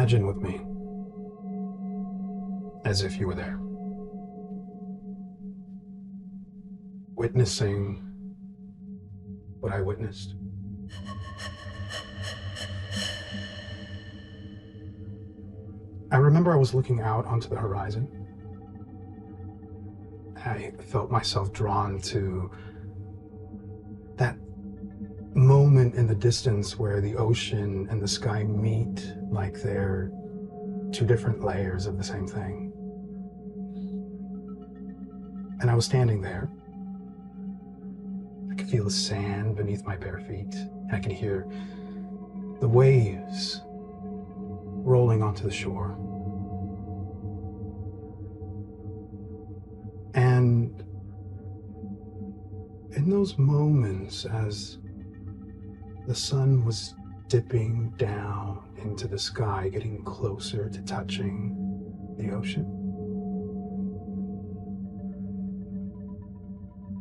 imagine with me, as if you were there, witnessing what I witnessed. I remember I was looking out onto the horizon. I felt myself drawn to that moment in the distance where the ocean and the sky meet like they're two different layers of the same thing. And I was standing there. I could feel the sand beneath my bare feet, and I could hear the waves rolling onto the shore. And in those moments, as the sun was dipping down into the sky, getting closer to touching the ocean,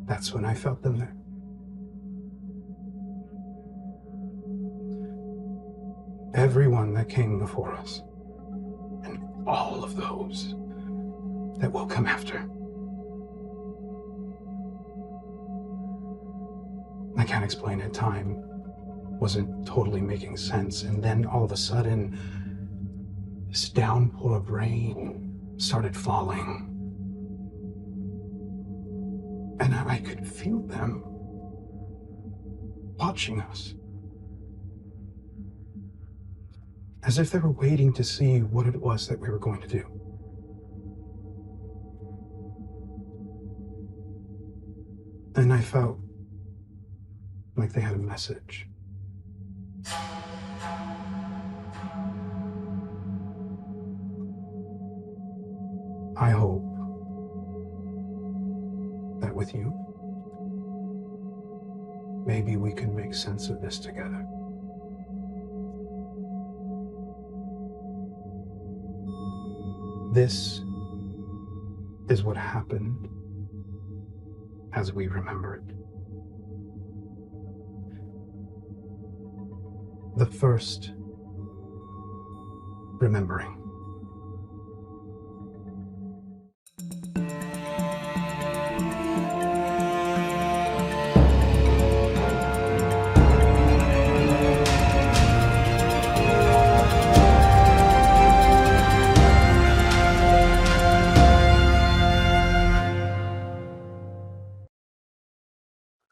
that's when I felt them there. Everyone that came before us, and all of those that will come after. I can't explain it. Time wasn't totally making sense, and then all of a sudden, this downpour of rain started falling. And I could feel them watching us, as if they were waiting to see what it was that we were going to do. And I felt like they had a message. I hope that with you, maybe we can make sense of this together. This is what happened as we remember it. The first remembering.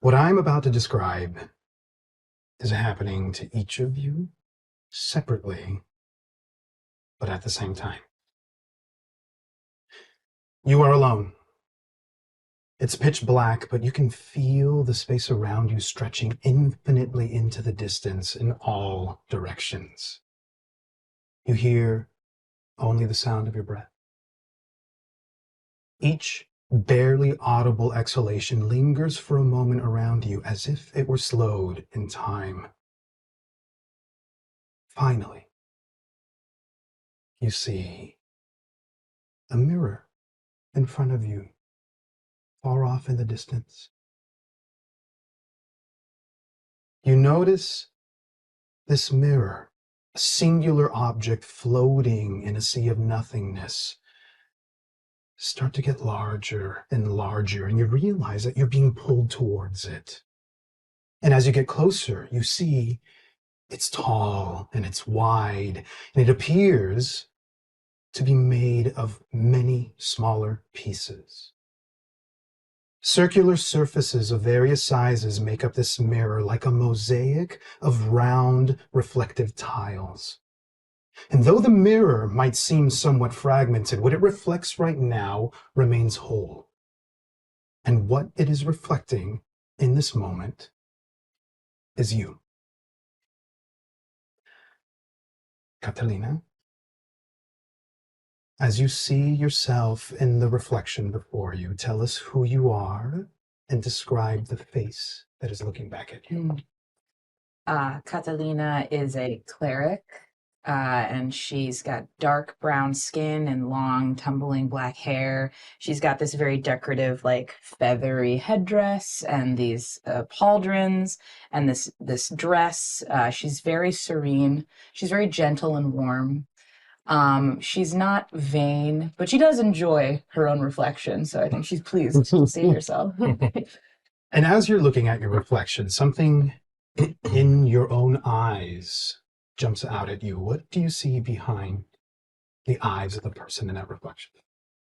What I'm about to describe is happening to each of you separately, but at the same time. You are alone. It's pitch black, but you can feel the space around you stretching infinitely into the distance in all directions. You hear only the sound of your breath. Each barely audible exhalation lingers for a moment around you as if it were slowed in time. Finally, you see a mirror in front of you, far off in the distance. You notice this mirror, a singular object floating in a sea of nothingness, start to get larger and larger, and you realize that you're being pulled towards it. And as you get closer, you see it's tall and it's wide, and it appears to be made of many smaller pieces. Circular surfaces of various sizes make up this mirror like a mosaic of round, reflective tiles. And though the mirror might seem somewhat fragmented, what it reflects right now remains whole. And what it is reflecting in this moment is you. Catalina, as you see yourself in the reflection before you, tell us who you are and describe the face that is looking back at you. Catalina is a cleric, and she's got dark brown skin and long, tumbling black hair. She's got this very decorative, like, feathery headdress and these pauldrons and this dress. She's very serene. She's very gentle and warm. She's not vain, but she does enjoy her own reflection, so I think she's pleased to see herself. And as you're looking at your reflection, something in your own eyes jumps out at you. What do you see behind the eyes of the person in that reflection?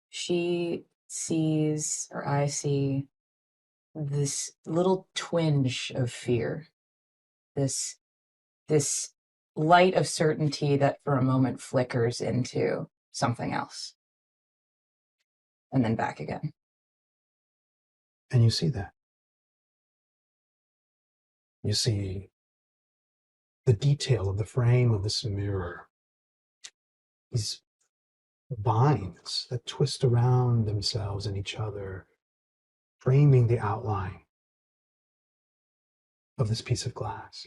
She sees, or I see, this little twinge of fear, this light of certainty that for a moment flickers into something else, and then back again. And you see that. You see the detail of the frame of this mirror. These vines that twist around themselves and each other, framing the outline of this piece of glass.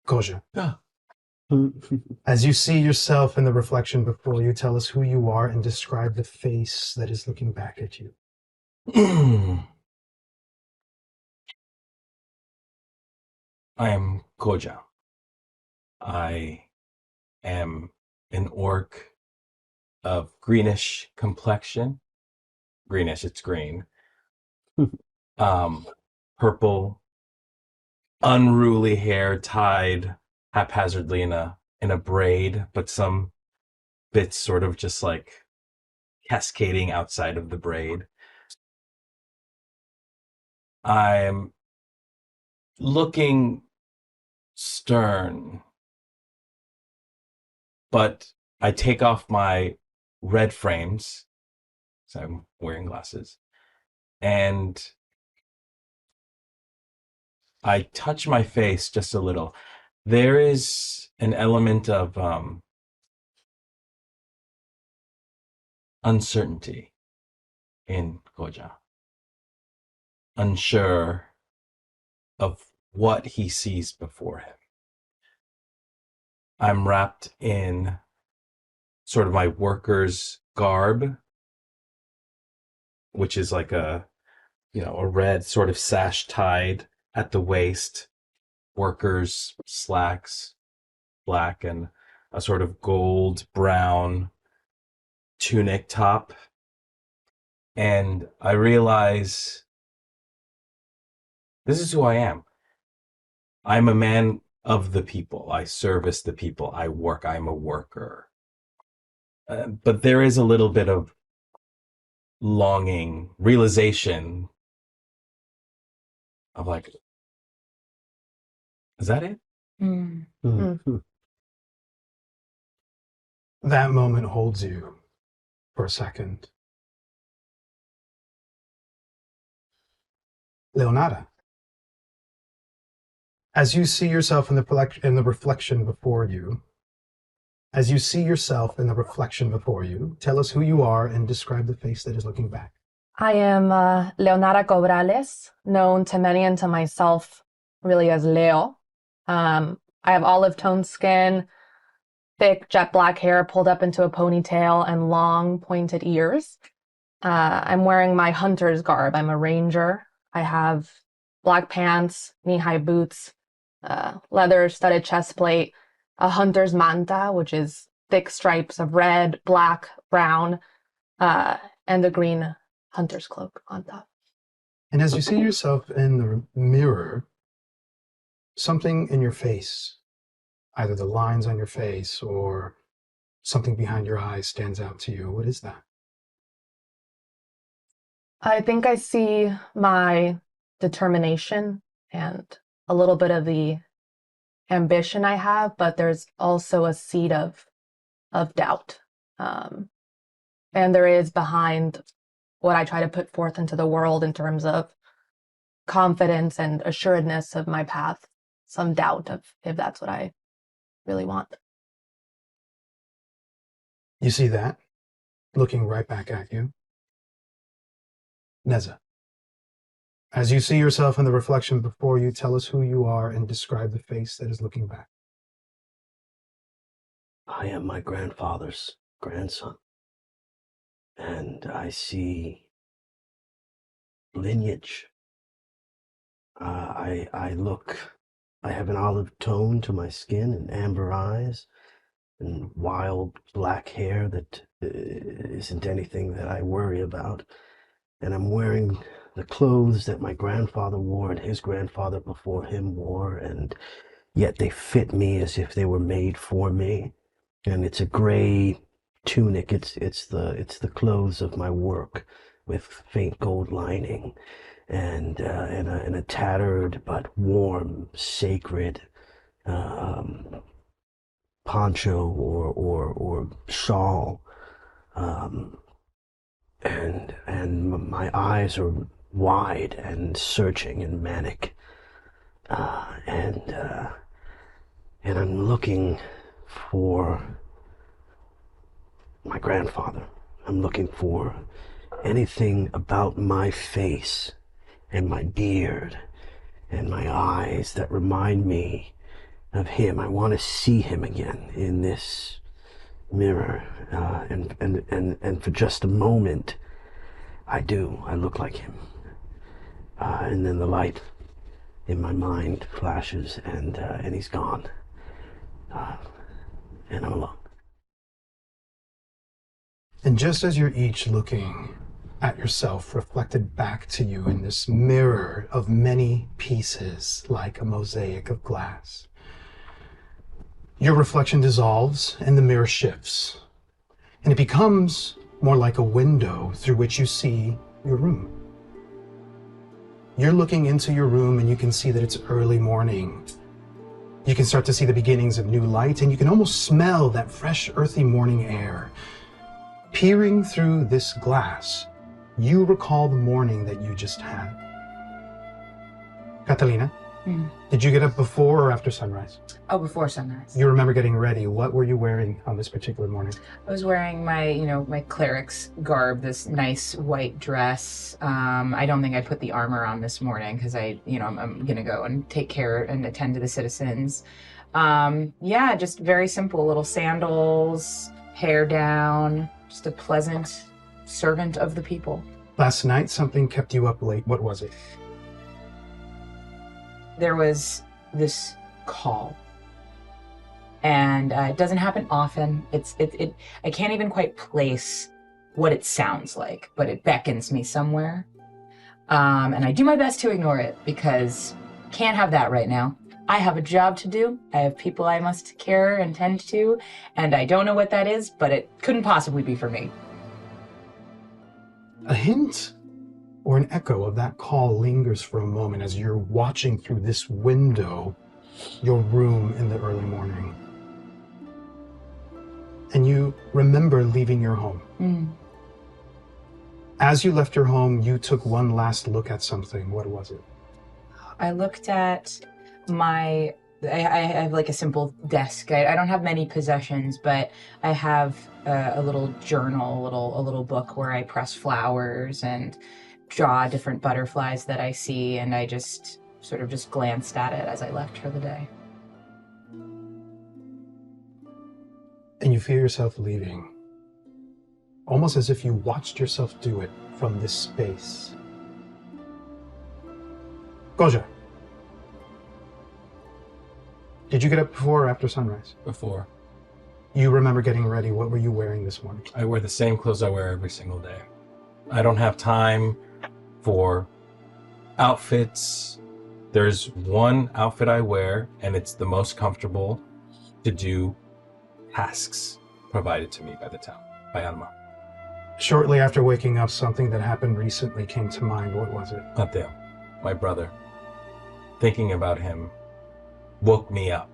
Koja. As you see yourself in the reflection before you, tell us who you are and describe the face that is looking back at you. I am Koja. I am an orc of greenish complexion. Greenish, it's green. Purple, unruly hair tied haphazardly in a braid, but some bits sort of just like cascading outside of the braid. I'm looking stern, but I take off my red frames, so I'm wearing glasses, and I touch my face just a little. There is an element of uncertainty in Koja. Unsure of what he sees before him. I'm wrapped in sort of my worker's garb, which is like a red sort of sash tied at the waist, worker's slacks, black, and a sort of gold brown tunic top. And I realize this is who I am. I'm a man of the people. I service the people. I work. I'm a worker. But there is a little bit of longing, realization of like, is that it? That moment holds you for a second. Leonara, as you see yourself in the reflection before you, tell us who you are and describe the face that is looking back. I am Leonara Cobrales, known to many and to myself really as Leo. I have olive-toned skin, thick jet black hair pulled up into a ponytail, and long pointed ears. I'm wearing my hunter's garb. I'm a ranger. I have black pants, knee-high boots, leather studded chest plate, a hunter's manta, which is thick stripes of red, black, brown, and a green hunter's cloak on top. And as you see yourself in the mirror, something in your face, either the lines on your face or something behind your eyes, stands out to you. What is that? I think I see my determination and a little bit of the ambition I have, but there's also a seed of doubt. And there is behind what I try to put forth into the world in terms of confidence and assuredness of my path, some doubt of if that's what I really want. You see that looking right back at you. Neza, as you see yourself in the reflection before you, tell us who you are and describe the face that is looking back. I am my grandfather's grandson, and I see lineage. I look I have an olive tone to my skin and amber eyes and wild black hair that isn't anything that I worry about. And I'm wearing the clothes that my grandfather wore and his grandfather before him wore, and yet they fit me as if they were made for me. And it's a gray tunic. It's the clothes of my work with faint gold lining, and a tattered but warm, sacred poncho or shawl. And my eyes are wide and searching and manic, and I'm looking for my grandfather. I'm looking for anything about my face and my beard and my eyes that remind me of him. I want to see him again in this mirror, and for just a moment, I do. I look like him, and then the light in my mind flashes, and he's gone, and I'm alone. And just as you're each looking at yourself reflected back to you in this mirror of many pieces like a mosaic of glass, your reflection dissolves and the mirror shifts, and it becomes more like a window through which you see your room. You're looking into your room and you can see that it's early morning. You can start to see the beginnings of new light, and you can almost smell that fresh, earthy morning air. Peering through this glass, you recall the morning that you just had. Catalina, did you get up before or after sunrise? Oh, before sunrise. You remember getting ready. What were you wearing on this particular morning? I was wearing my, my cleric's garb, this nice white dress. I don't think I put the armor on this morning because I'm going to go and take care and attend to the citizens. Just very simple, little sandals, hair down, just a pleasant servant of the people. Last night, something kept you up late. What was it? There was this call. And it doesn't happen often. I can't even quite place what it sounds like, but it beckons me somewhere. And I do my best to ignore it because can't have that right now. I have a job to do. I have people I must care and tend to, and I don't know what that is, but it couldn't possibly be for me. A hint or an echo of that call lingers for a moment as you're watching through this window, your room in the early morning. And you remember leaving your home. As you left your home, you took one last look at something. What was it? I looked at I have like a simple desk. I don't have many possessions, but I have a little journal, a little book where I press flowers and draw different butterflies that I see, and I just sort of just glanced at it as I left for the day. And you feel yourself leaving, almost as if you watched yourself do it from this space. Goja, did you get up before or after sunrise? Before. You remember getting ready. What were you wearing this morning? I wear the same clothes I wear every single day. I don't have time for outfits. There's one outfit I wear, and it's the most comfortable to do tasks provided to me by the town, by Alma. Shortly after waking up, something that happened recently came to mind. What was it? Mateo, my brother. Thinking about him woke me up.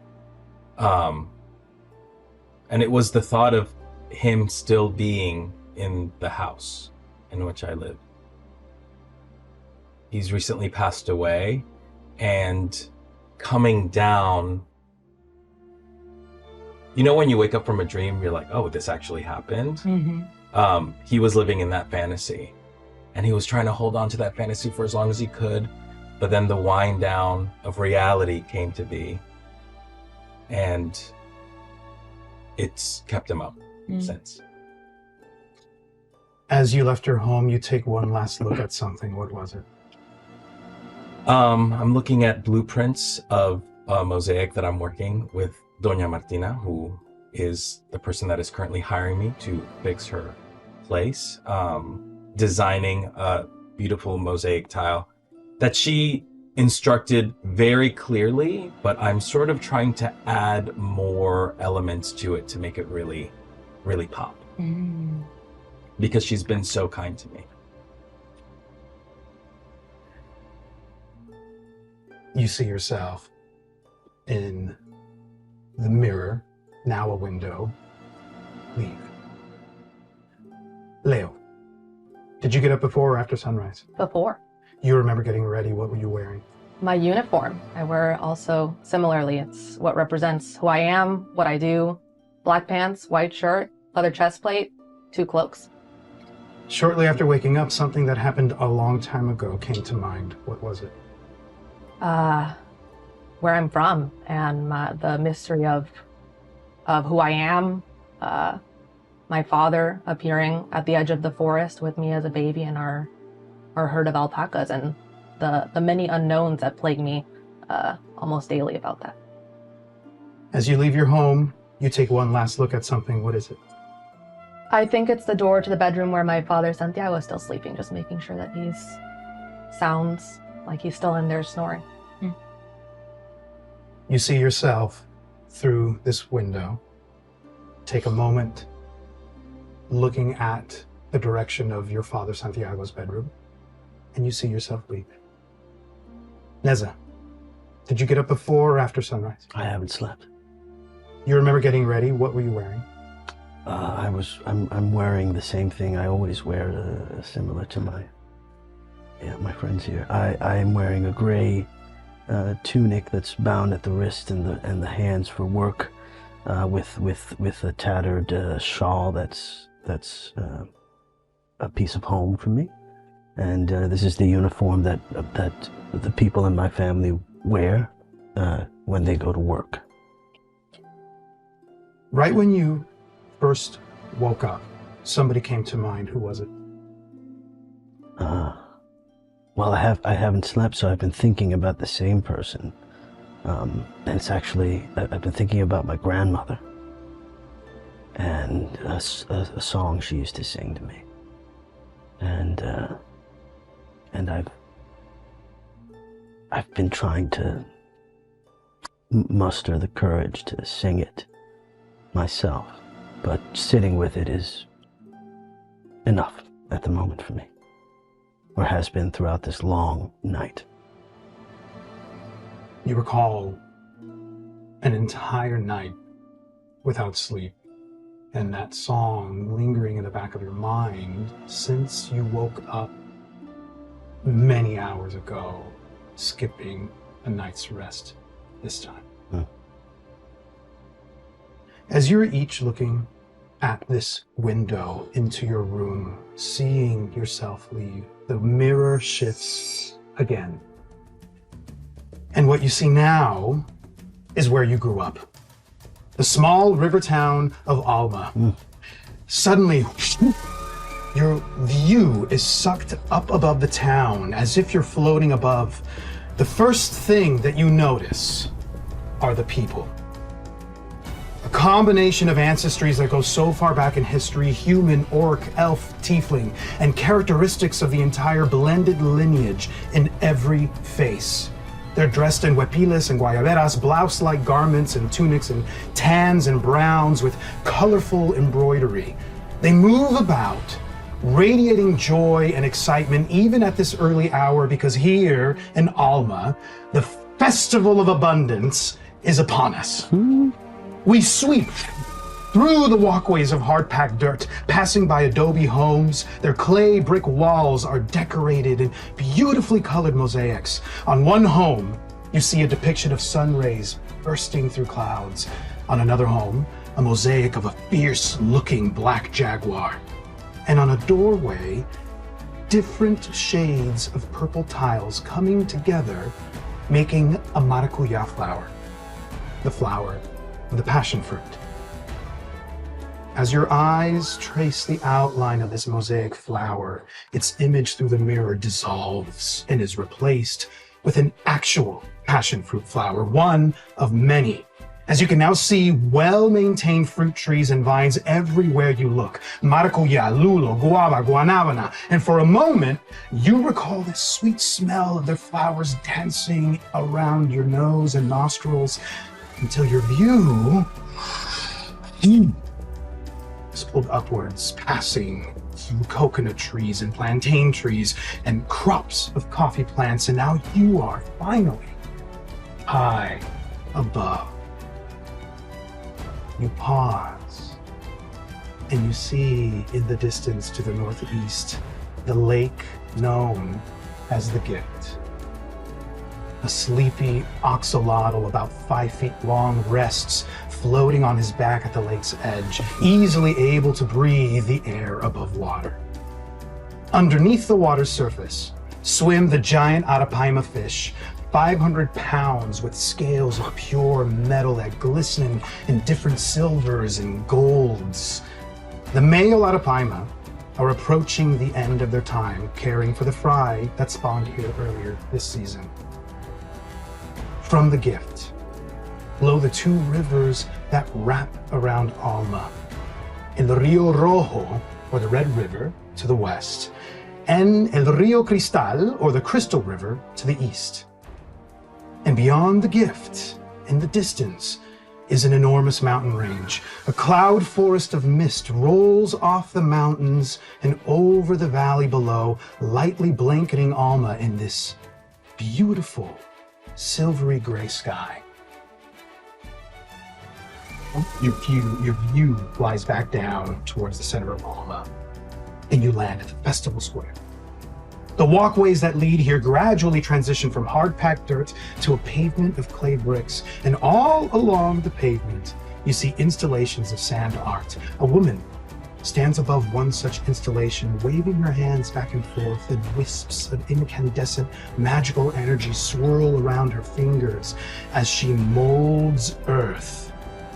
And it was the thought of him still being in the house in which I live. He's recently passed away, and coming down, when you wake up from a dream, you're like, oh, this actually happened. Mm-hmm. He was living in that fantasy, and he was trying to hold on to that fantasy for as long as he could, but then the wind down of reality came to be, and it's kept him up since. As you left your home, you take one last look at something. What was it? I'm looking at blueprints of a mosaic that I'm working with Doña Martina, who is the person that is currently hiring me to fix her place, designing a beautiful mosaic tile that she instructed very clearly, but I'm sort of trying to add more elements to it to make it really, really pop. Because she's been so kind to me. You see yourself in the mirror, now a window. Leave. Leo, did you get up before or after sunrise? Before. You remember getting ready. What were you wearing? My uniform. I wear also similarly. It's what represents who I am, what I do. Black pants, white shirt, leather chest plate, 2 cloaks. Shortly after waking up, something that happened a long time ago came to mind. What was it? Where I'm from and the mystery of who I am. My father appearing at the edge of the forest with me as a baby and our herd of alpacas, and the many unknowns that plague me almost daily about that. As you leave your home, you take one last look at something. What is it? I think it's the door to the bedroom where my father Santiago is still sleeping, just making sure that sounds like he's still in there snoring. You see yourself through this window. Take a moment looking at the direction of your father Santiago's bedroom, and you see yourself leave. Neza, did you get up before or after sunrise? I haven't slept. You remember getting ready? What were you wearing? I'm wearing the same thing I always wear, similar to my friends here. I am wearing a gray tunic that's bound at the wrist and the hands for work, with a tattered shawl that's a piece of home for me. And this is the uniform that the people in my family wear when they go to work. Right when you first woke up, somebody came to mind. Who was it? Well, I haven't slept, so I've been thinking about the same person. And it's actually, I've been thinking about my grandmother and a song she used to sing to me. And I've been trying to muster the courage to sing it myself, but sitting with it is enough at the moment for me, or has been throughout this long night. You recall an entire night without sleep, and that song lingering in the back of your mind since you woke up many hours ago, skipping a night's rest this time. As you're each looking at this window into your room, seeing yourself leave, the mirror shifts again. And what you see now is where you grew up. The small river town of Alma. Suddenly, your view is sucked up above the town as if you're floating above. The first thing that you notice are the people. A combination of ancestries that go so far back in history, human, orc, elf, tiefling, and characteristics of the entire blended lineage in every face. They're dressed in huepiles and guayaberas, blouse-like garments and tunics and tans and browns with colorful embroidery. They move about, radiating joy and excitement even at this early hour, because here in Alma, the festival of abundance is upon us. We sweep through the walkways of hard-packed dirt, passing by adobe homes. Their clay brick walls are decorated in beautifully colored mosaics. On one home, you see a depiction of sun rays bursting through clouds. On another home, a mosaic of a fierce-looking black jaguar. And on a doorway, different shades of purple tiles coming together, making a maracuya flower, the flower of the passion fruit. As your eyes trace the outline of this mosaic flower, its image through the mirror dissolves and is replaced with an actual passion fruit flower, one of many. As you can now see, well-maintained fruit trees and vines everywhere you look. Maracuya, lulo, guava, guanabana. And for a moment, you recall the sweet smell of their flowers dancing around your nose and nostrils until your view is pulled upwards, passing through coconut trees and plantain trees and crops of coffee plants. And now you are finally high above. You pause, and you see in the distance to the northeast the lake known as the Gift. A sleepy axolotl about 5 feet long rests floating on his back at the lake's edge, easily able to breathe the air above water. Underneath the water's surface swim the giant arapaima fish, 500 pounds with scales of pure metal that glisten in different silvers and golds. The male arapaima are approaching the end of their time, caring for the fry that spawned here earlier this season. From the Gift flow the two rivers that wrap around Alma. El Rio Rojo, or the Red River, to the west, and El Rio Cristal, or the Crystal River, to the east. And beyond the Gift, in the distance, is an enormous mountain range. A cloud forest of mist rolls off the mountains and over the valley below, lightly blanketing Alma in this beautiful, silvery gray sky. Your view flies back down towards the center of Alma, and you land at the festival square. The walkways that lead here gradually transition from hard-packed dirt to a pavement of clay bricks, and all along the pavement, you see installations of sand art. A woman stands above one such installation, waving her hands back and forth, and wisps of incandescent magical energy swirl around her fingers as she molds earth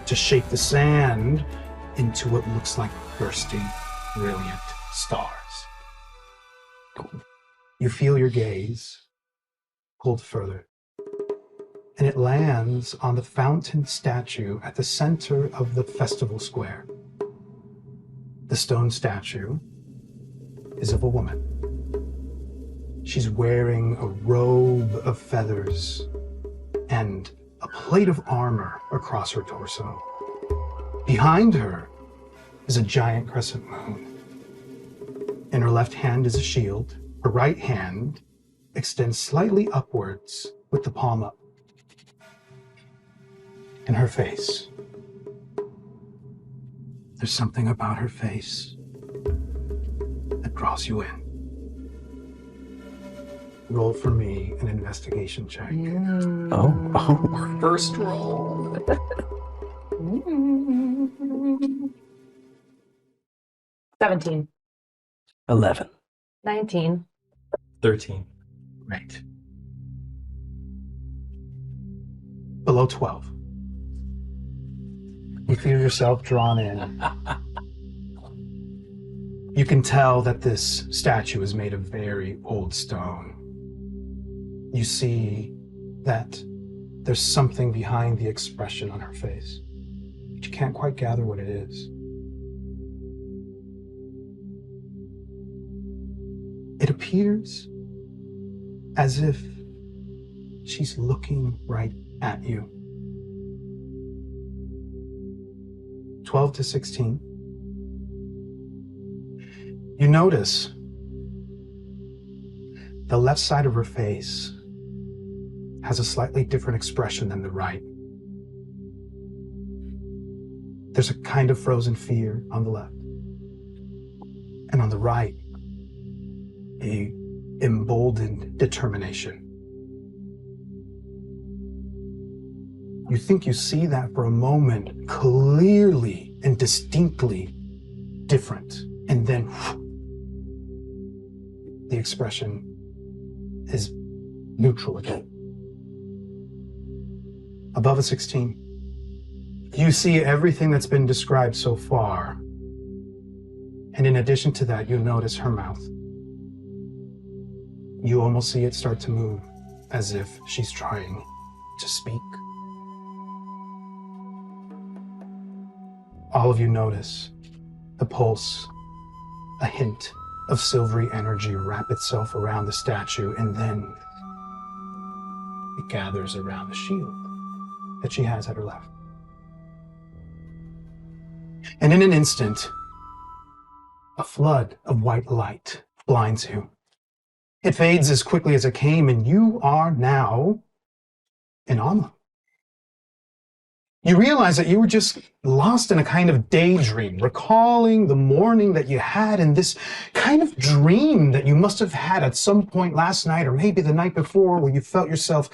to shape the sand into what looks like bursting, brilliant stars. You feel your gaze pulled further, and it lands on the fountain statue at the center of the festival square. The stone statue is of a woman. She's wearing a robe of feathers and a plate of armor across her torso. Behind her is a giant crescent moon. In her left hand is a shield. Her right hand extends slightly upwards with the palm up. In her face, there's something about her face that draws you in. Roll for me an investigation check. Our first roll. 17. 11. 19. 13. Great. Below 12. You feel yourself drawn in. You can tell that this statue is made of very old stone. You see that there's something behind the expression on her face, but you can't quite gather what it is. It appears as if she's looking right at you. 12 to 16. You notice the left side of her face has a slightly different expression than the right. There's a kind of frozen fear on the left. And on the right, a emboldened determination. You think you see that for a moment, clearly and distinctly different. And then the expression is neutral again. Above a 16, you see everything that's been described so far. And in addition to that, you notice her mouth. You almost see it start to move as if she's trying to speak. All of you notice the pulse, a hint of silvery energy wrap itself around the statue, and then it gathers around the shield that she has at her left. And in an instant, a flood of white light blinds you. It fades as quickly as it came, and you are now in Alma. You realize that you were just lost in a kind of daydream, recalling the morning that you had in this kind of dream that you must have had at some point last night or maybe the night before, where you felt yourself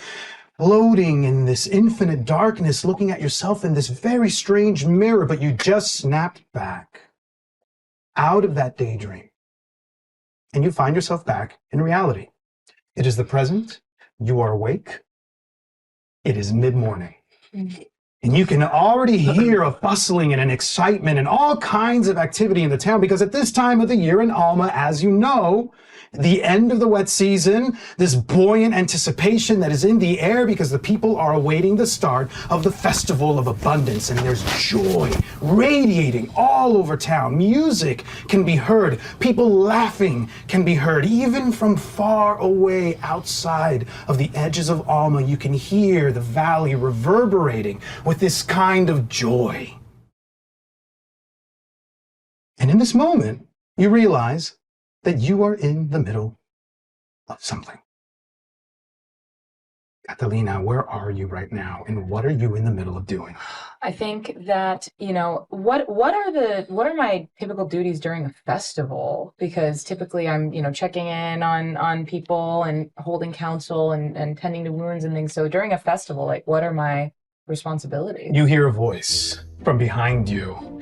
floating in this infinite darkness, looking at yourself in this very strange mirror, but you just snapped back out of that daydream. And you find yourself back in reality. It is the present. You are awake. It is mid-morning. And you can already hear a bustling and an excitement and all kinds of activity in the town, because at this time of the year in Alma, as you know, the end of the wet season, this buoyant anticipation that is in the air because the people are awaiting the start of the Festival of Abundance, and there's joy radiating all over town. Music can be heard, people laughing can be heard, even from far away outside of the edges of Alma. You can hear the valley reverberating with this kind of joy. And in this moment, you realize that you are in the middle of something. Catalina, where are you right now, and what are you in the middle of doing? I think that, what are my typical duties during a festival? Because typically I'm, checking in on people and holding counsel and tending to wounds and things. So during a festival, like, what are my responsibilities? You hear a voice from behind you,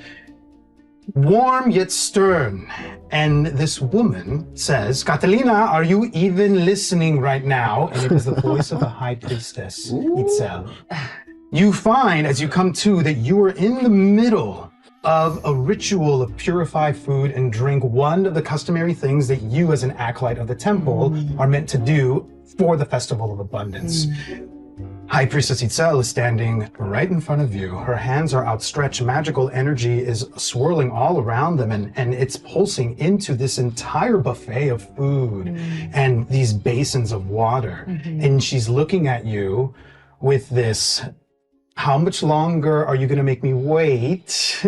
warm yet stern, and this woman says, Catalina, are you even listening right now? And it is the voice of the high priestess itself. You find, as you come to, that you are in the middle of a ritual of purify food and drink, one of the customary things that you as an acolyte of the temple are meant to do for the Festival of Abundance. High Priestess Itzel is standing right in front of you. Her hands are outstretched. Magical energy is swirling all around them, and it's pulsing into this entire buffet of food and these basins of water. And she's looking at you with this, how much longer are you going to make me wait?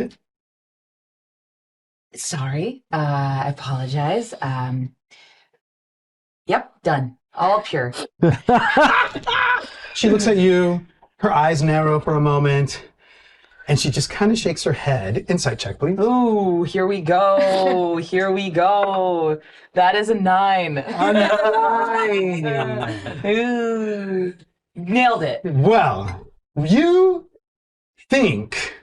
Sorry, I apologize. Yep, done. All pure. She looks at you, her eyes narrow for a moment, and she just kind of shakes her head. Insight check, please. Ooh, here we go. Here we go. That is a 9. A 9. Ooh, nailed it. Well, you think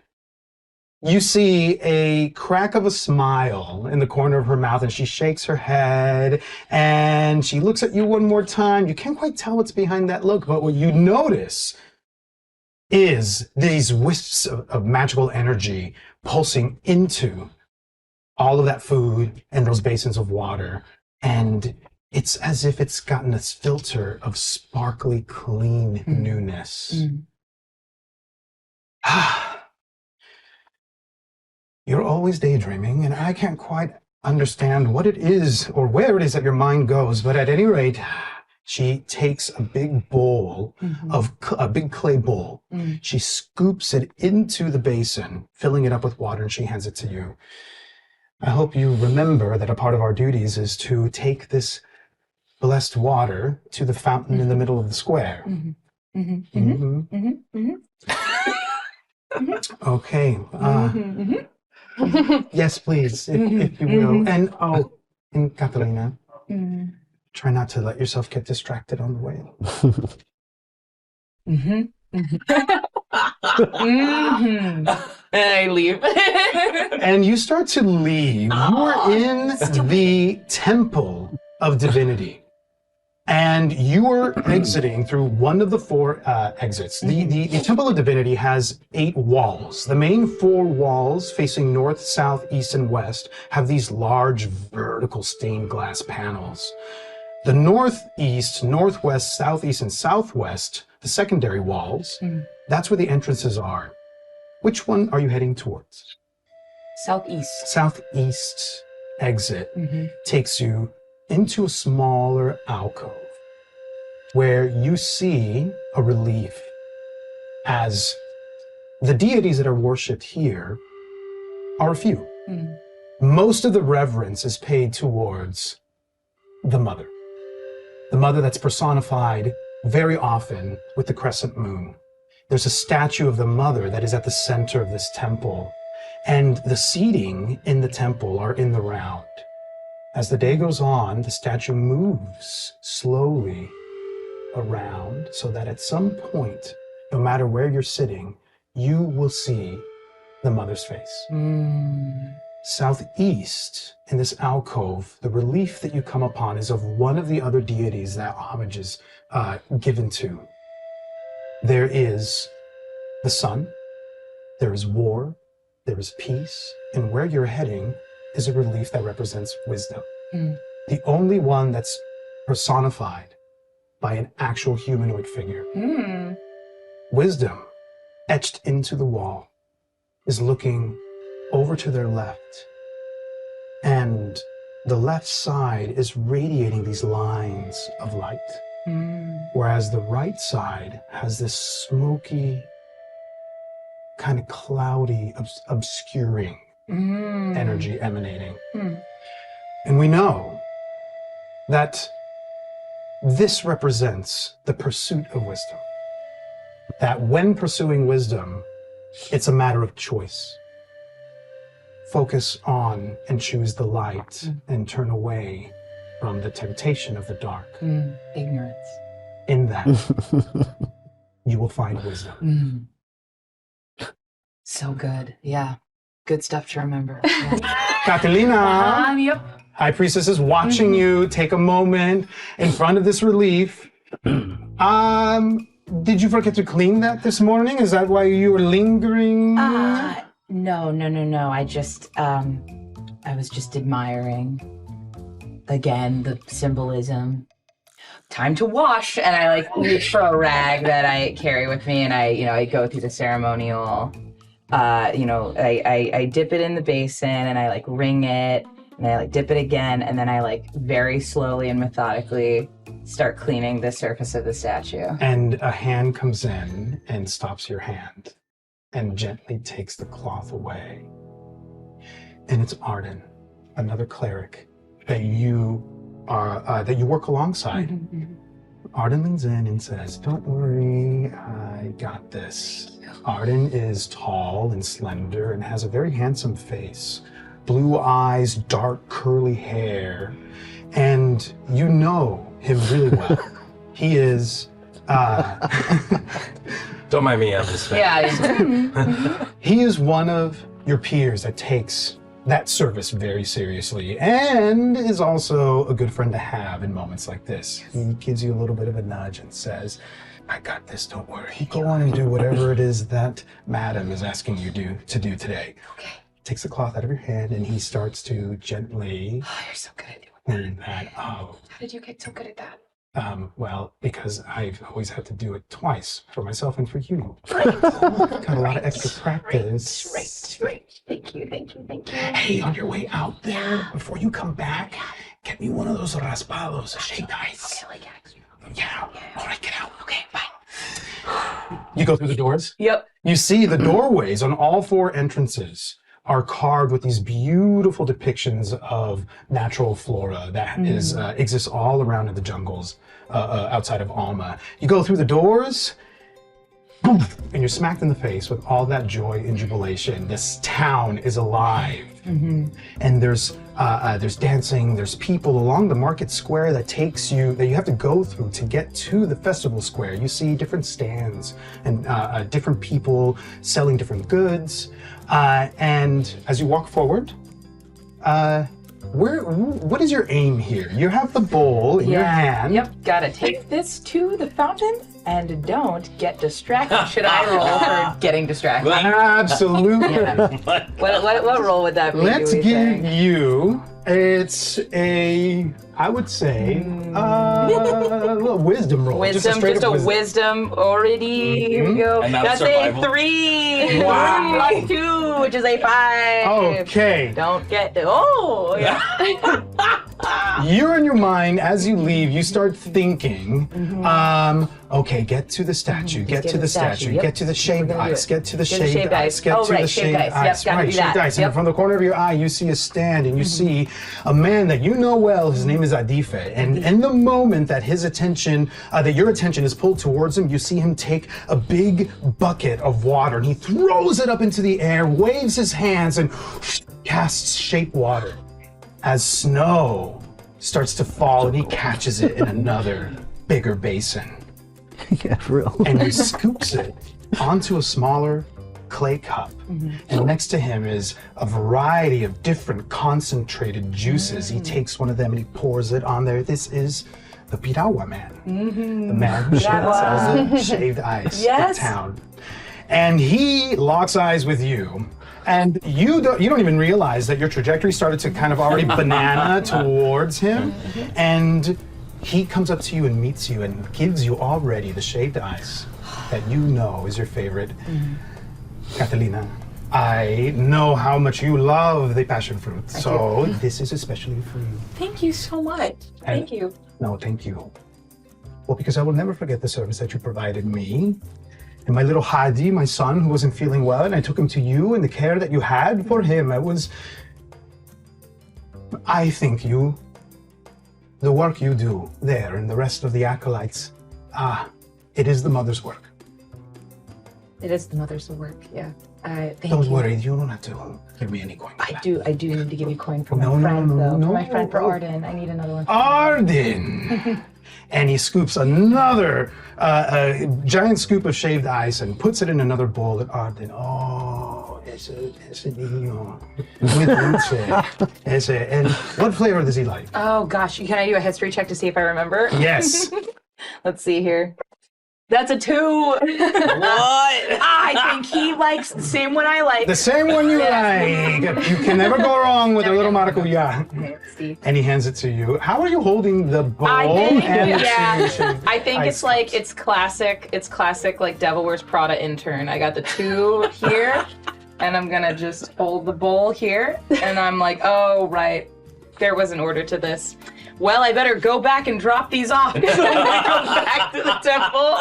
you see a crack of a smile in the corner of her mouth, and she shakes her head and she looks at you one more time. You can't quite tell what's behind that look, but what you notice is these wisps of magical energy pulsing into all of that food and those basins of water. And it's as if it's gotten this filter of sparkly, clean newness. You're always daydreaming, and I can't quite understand what it is or where it is that your mind goes, but at any rate, she takes a big bowl a big clay bowl. She scoops it into the basin, filling it up with water, and she hands it to you. I hope you remember that a part of our duties is to take this blessed water to the fountain in the middle of the square. Okay. Yes, please, if you will. And and Catalina, try not to let yourself get distracted on the way. And I leave. And you start to leave. You are in the Temple of Divinity. And you are exiting through one of the 4 exits. The Temple of Divinity has 8 walls. The main 4 walls, facing north, south, east, and west, have these large vertical stained glass panels. The northeast, northwest, southeast, and southwest the secondary walls. That's where the entrances are. Which one are you heading towards? Southeast. Southeast exit takes you into a smaller alcove where you see a relief as the deities that are worshipped here are a few. Most of the reverence is paid towards the mother that's personified very often with the crescent moon. There's a statue of the mother that is at the center of this temple, and the seating in the temple are in the round. As the day goes on, the statue moves slowly around so that at some point, no matter where you're sitting, you will see the mother's face. Southeast, in this alcove, the relief that you come upon is of one of the other deities that homage is given to. There is the sun, there is war, there is peace, and where you're heading is a relief that represents wisdom. The only one that's personified by an actual humanoid figure. Wisdom, etched into the wall, is looking over to their left, and the left side is radiating these lines of light, whereas the right side has this smoky, kind of cloudy, obscuring energy emanating. And we know that this represents the pursuit of wisdom. That when pursuing wisdom, it's a matter of choice. Focus on and choose the light and turn away from the temptation of the dark. Ignorance. In that, you will find wisdom. So good. Yeah. Good stuff to remember. Yeah. Catalina, Yep. High Priestess is watching you take a moment in front of this relief. Did you forget to clean that this morning? Is that why you were lingering? No. I was just admiring, again, the symbolism. Time to wash, and I like reach for a rag that I carry with me, and I go through the ceremonial. I dip it in the basin, and I like wring it, and I like dip it again, and then I like very slowly and methodically start cleaning the surface of the statue. And a hand comes in and stops your hand and gently takes the cloth away. And it's Arden, another cleric that you work alongside. Arden leans in and says, "Don't worry, I got this." Arden is tall and slender and has a very handsome face, blue eyes, dark curly hair, and you know him really well. He is Don't mind me, I'm just saying. Yeah. he is one of your peers that takes that service very seriously and is also a good friend to have in moments like this. He gives you a little bit of a nudge and says, "I got this, don't worry. Go on and do whatever it is that Madam is asking you to do today." Okay. Takes the cloth out of your hand and he starts to gently Oh, you're so good at doing clean that out. How did you get so good at that? Well, because I've always had to do it twice for myself and for you. Got a lot of extra practice. Right. Thank you. Hey, on your way out there, before you come back, get me one of those raspados, shaved ice. Okay, like actually. Yeah. All right, get out. Okay, fine. You go through the doors. Yep. You see the doorways on all four entrances are carved with these beautiful depictions of natural flora that exists all around in the jungles outside of Alma. You go through the doors, poof, and you're smacked in the face with all that joy and jubilation. This town is alive. And there's dancing, there's people along the market square that you have to go through to get to the festival square. You see different stands and different people selling different goods. And as you walk forward, what is your aim here? You have the bowl in your hand. Yep. Gotta take this to the fountain. and don't get distracted. Should I roll for getting distracted? Absolutely. What role would that be? Let's do we give think? you, it's a, I would say, a little wisdom roll. Wisdom, just a wisdom already. Here we go. And now That's survival. a 3. Wow. 3 plus 2, which is a 5. Okay. Don't get yeah. You're in your mind as you leave, you start thinking, okay, get to the statue, get to the statue, yep. get to the shaved We're gonna do ice, it. get to the Get the shaved shaved ice, ice. get Oh, to right, the shaved shaved ice. Yep, ice. gotta Right, do shaved that. ice. Yep. And from the corner of your eye, you see a stand and you see a man that you know well. His name is Adife. And in the moment that his attention, that your attention is pulled towards him, you see him take a big bucket of water and he throws it up into the air, waves his hands, and casts shape water as snow starts to fall and he catches it in another bigger basin. Yeah, for real. And he scoops it onto a smaller clay cup. And next to him is a variety of different concentrated juices. He takes one of them and he pours it on there. This is the Piragua man, the man who sells the shaved ice in town. And he locks eyes with you. And you don't even realize that your trajectory started to kind of already banana towards him. And he comes up to you and meets you and gives you already the shaved ice that you know is your favorite. Catalina, I know how much you love the passion fruit, so this is especially for you. Thank you so much. Thank you. No, thank you. Well, because I will never forget the service that you provided me. And my little Hadi, my son, who wasn't feeling well, and I took him to you and the care that you had for him. I think the work you do there and the rest of the acolytes, it is the mother's work. It is the mother's work, yeah. Thank Don't you. worry, you don't have to give me any coin. for I that. do need to give you coin for No, my friend, though. no. For my friend, for Arden. I need another one. Arden! And he scoops another giant scoop of shaved ice and puts it in another bowl. And Arden, ese niño. Muy dulce. And what flavor does he like? Oh, gosh. Can I do a history check to see if I remember? Yes. Let's see here. That's a 2. What? I think he likes the same one I like. The same one you like. You can never go wrong with a little maracuya. Okay, let's see. And he hands it to you. How are you holding the bowl I think, and yeah. the shaved I think ice it's like, cups? it's classic like Devil Wears Prada intern. I got the 2 here, and I'm gonna just hold the bowl here, and I'm like, oh, right, there was an order to this. Well, I better go back and drop these off. I'm gonna go back to the temple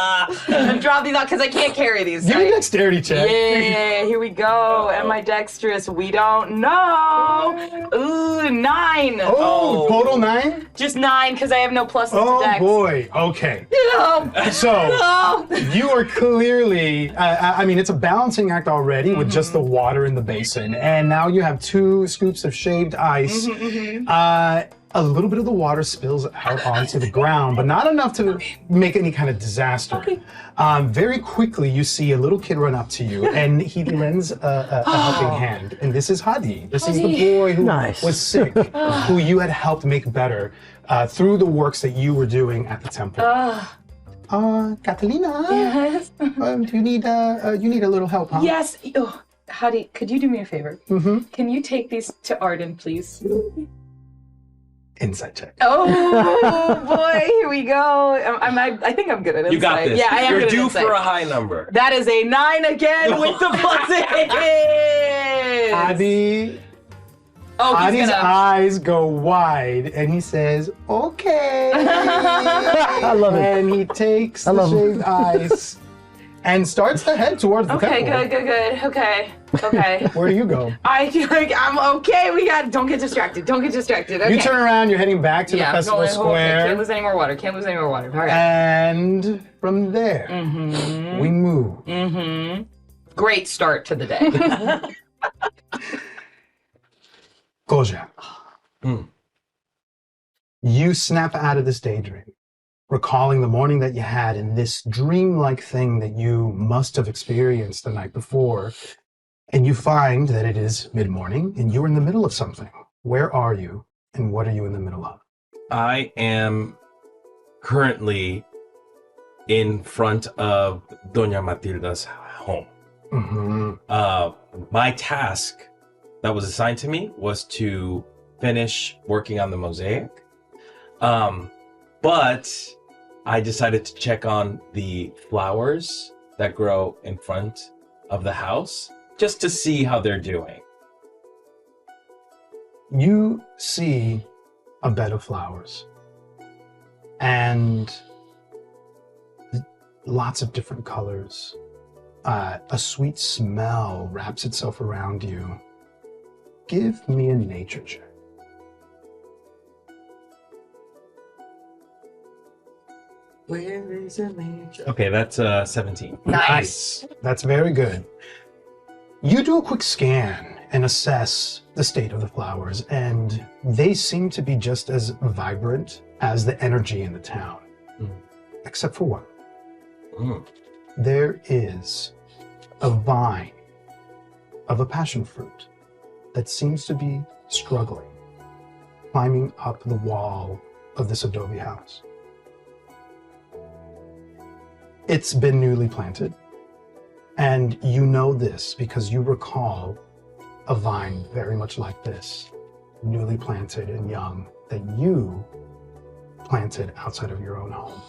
and drop these off because I can't carry these. Give me a right? dexterity check. Yeah, here we go. Am I dexterous? We don't know. Ooh, 9. Oh, total 9? Just 9 because I have no pluses to Oh dex. boy. Okay. No. So No. you are clearly, I mean, it's a balancing act already with just the water in the basin. And now you have 2 scoops of shaved ice. A little bit of the water spills out onto the ground, but not enough to make any kind of disaster. Okay. Very quickly, you see a little kid run up to you, and he lends a helping hand. And this is Hadi. This is the boy who Nice. was sick, who you had helped make better through the works that you were doing at the temple. Catalina, Yes. do you need a little help, huh? Yes. Oh, Hadi, could you do me a favor? Mm-hmm. Can you take these to Arden, please? Insight check. Oh boy, here we go. I think I'm good at insight. You got this. Yeah, I am You're good at due insight. for a high number. That is a 9 again with the pluses. Adi. Oh, he's Adi's gonna. eyes go wide, and he says, "Okay." I love it. And he takes I the love him. shaved ice and starts to head towards the Okay, temple. good. Okay. Where do you go? I feel like I'm okay. Don't get distracted. Okay. You turn around. You're heading back to the festival going home. square, Can't lose any more water. All right. and from there we move. Great start to the day. Goja. Mm. You snap out of this daydream, recalling the morning that you had and this dreamlike thing that you must have experienced the night before, and you find that it is mid-morning and you're in the middle of something. Where are you, and what are you in the middle of? I am currently in front of Doña Matilda's home. My task that was assigned to me was to finish working on the mosaic. But I decided to check on the flowers that grow in front of the house just to see how they're doing. You see a bed of flowers and lots of different colors. A sweet smell wraps itself around you. Give me a nature check. Where is a nature? Okay, that's 17. Nice. That's very good. You do a quick scan and assess the state of the flowers, and they seem to be just as vibrant as the energy in the town. Except for one. There is a vine of a passion fruit that seems to be struggling, climbing up the wall of this adobe house. It's been newly planted, and you know this because you recall a vine very much like this, newly planted and young, that you planted outside of your own home.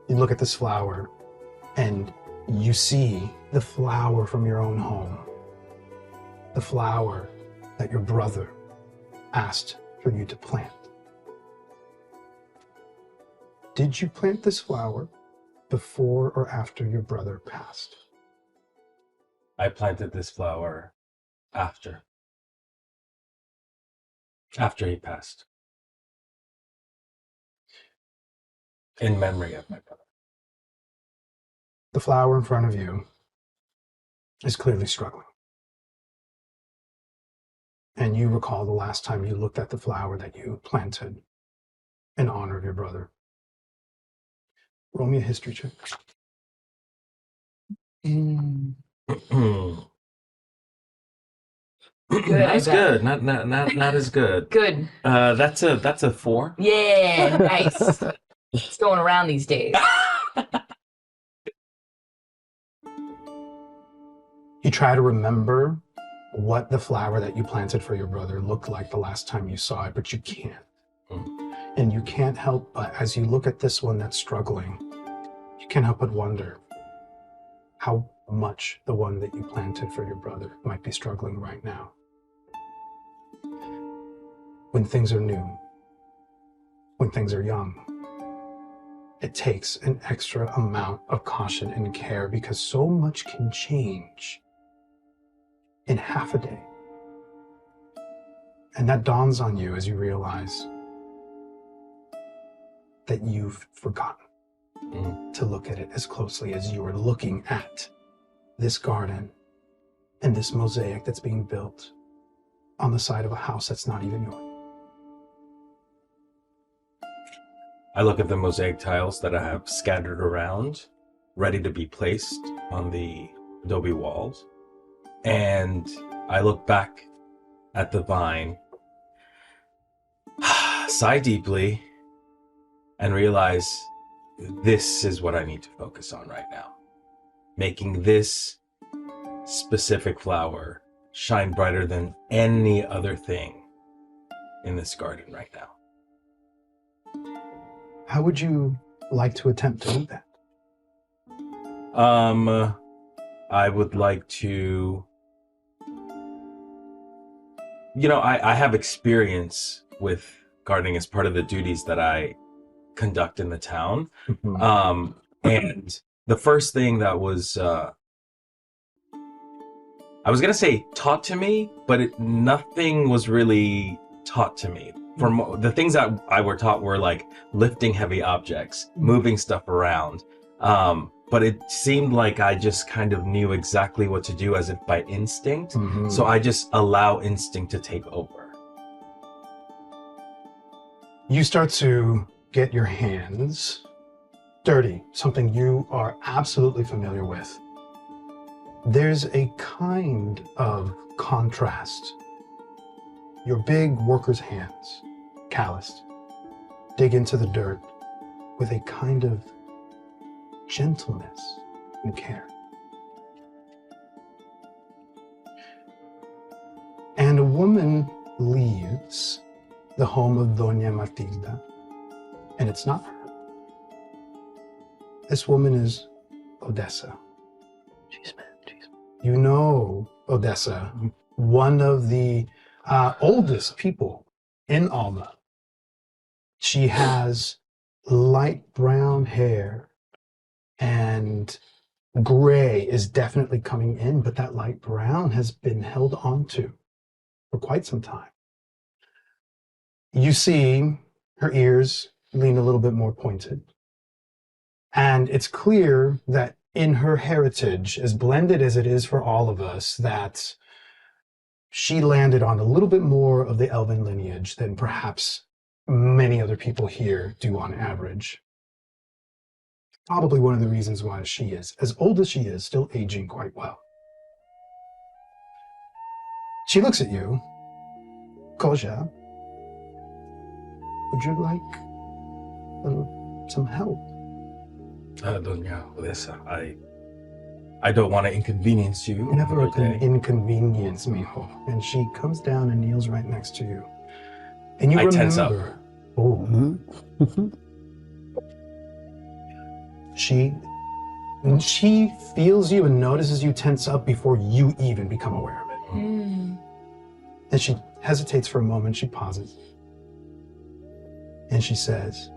You look at this flower, and you see the flower from your own home, the flower that your brother asked for you to plant. Did you plant this flower before or after your brother passed? I planted this flower after he passed. In memory of my brother. The flower in front of you is clearly struggling. And you recall the last time you looked at the flower that you planted in honor of your brother. Roll me a history check. Good, That's good. Not as good. Good. That's a 4. Yeah, nice. It's going around these days. You try to remember what the flower that you planted for your brother looked like the last time you saw it, but you can't. And you can't help but, as you look at this one that's struggling, you can't help but wonder how much the one that you planted for your brother might be struggling right now. When things are new, when things are young, it takes an extra amount of caution and care because so much can change in half a day. And that dawns on you as you realize that you've forgotten to look at it as closely as you are looking at this garden and this mosaic that's being built on the side of a house that's not even yours. I look at the mosaic tiles that I have scattered around, ready to be placed on the adobe walls. And I look back at the vine, sigh deeply, and realize this is what I need to focus on right now. Making this specific flower shine brighter than any other thing in this garden right now. How would you like to attempt to do that? I would like to, I have experience with gardening as part of the duties that I conduct in the town. And the first thing that was, I was going to say taught to me, but nothing was really taught to me. From the things that I were taught were like lifting heavy objects, moving stuff around. But it seemed like I just kind of knew exactly what to do as if by instinct. So I just allow instinct to take over. You start to get your hands dirty, something you are absolutely familiar with. There's a kind of contrast. Your big worker's hands, calloused, dig into the dirt with a kind of gentleness and care. And a woman leaves the home of Doña Matilda, and it's not her. This woman is Odessa. Jeez, man, jeez. You know Odessa, one of the oldest people in Alma. She has light brown hair, and gray is definitely coming in, but that light brown has been held onto for quite some time. You see her ears lean a little bit more pointed. And it's clear that in her heritage, as blended as it is for all of us, that she landed on a little bit more of the elven lineage than perhaps many other people here do on average. Probably one of the reasons why she is, as old as she is, still aging quite well. She looks at you. Koja, would you like some help? Doña Odessa, I don't want to inconvenience you. Never every day. inconvenience, mijo. And she comes down and kneels right next to you. And you I remember. tense up. Oh. She feels you and notices you tense up before you even become aware of it. And she hesitates for a moment. She pauses. And she says,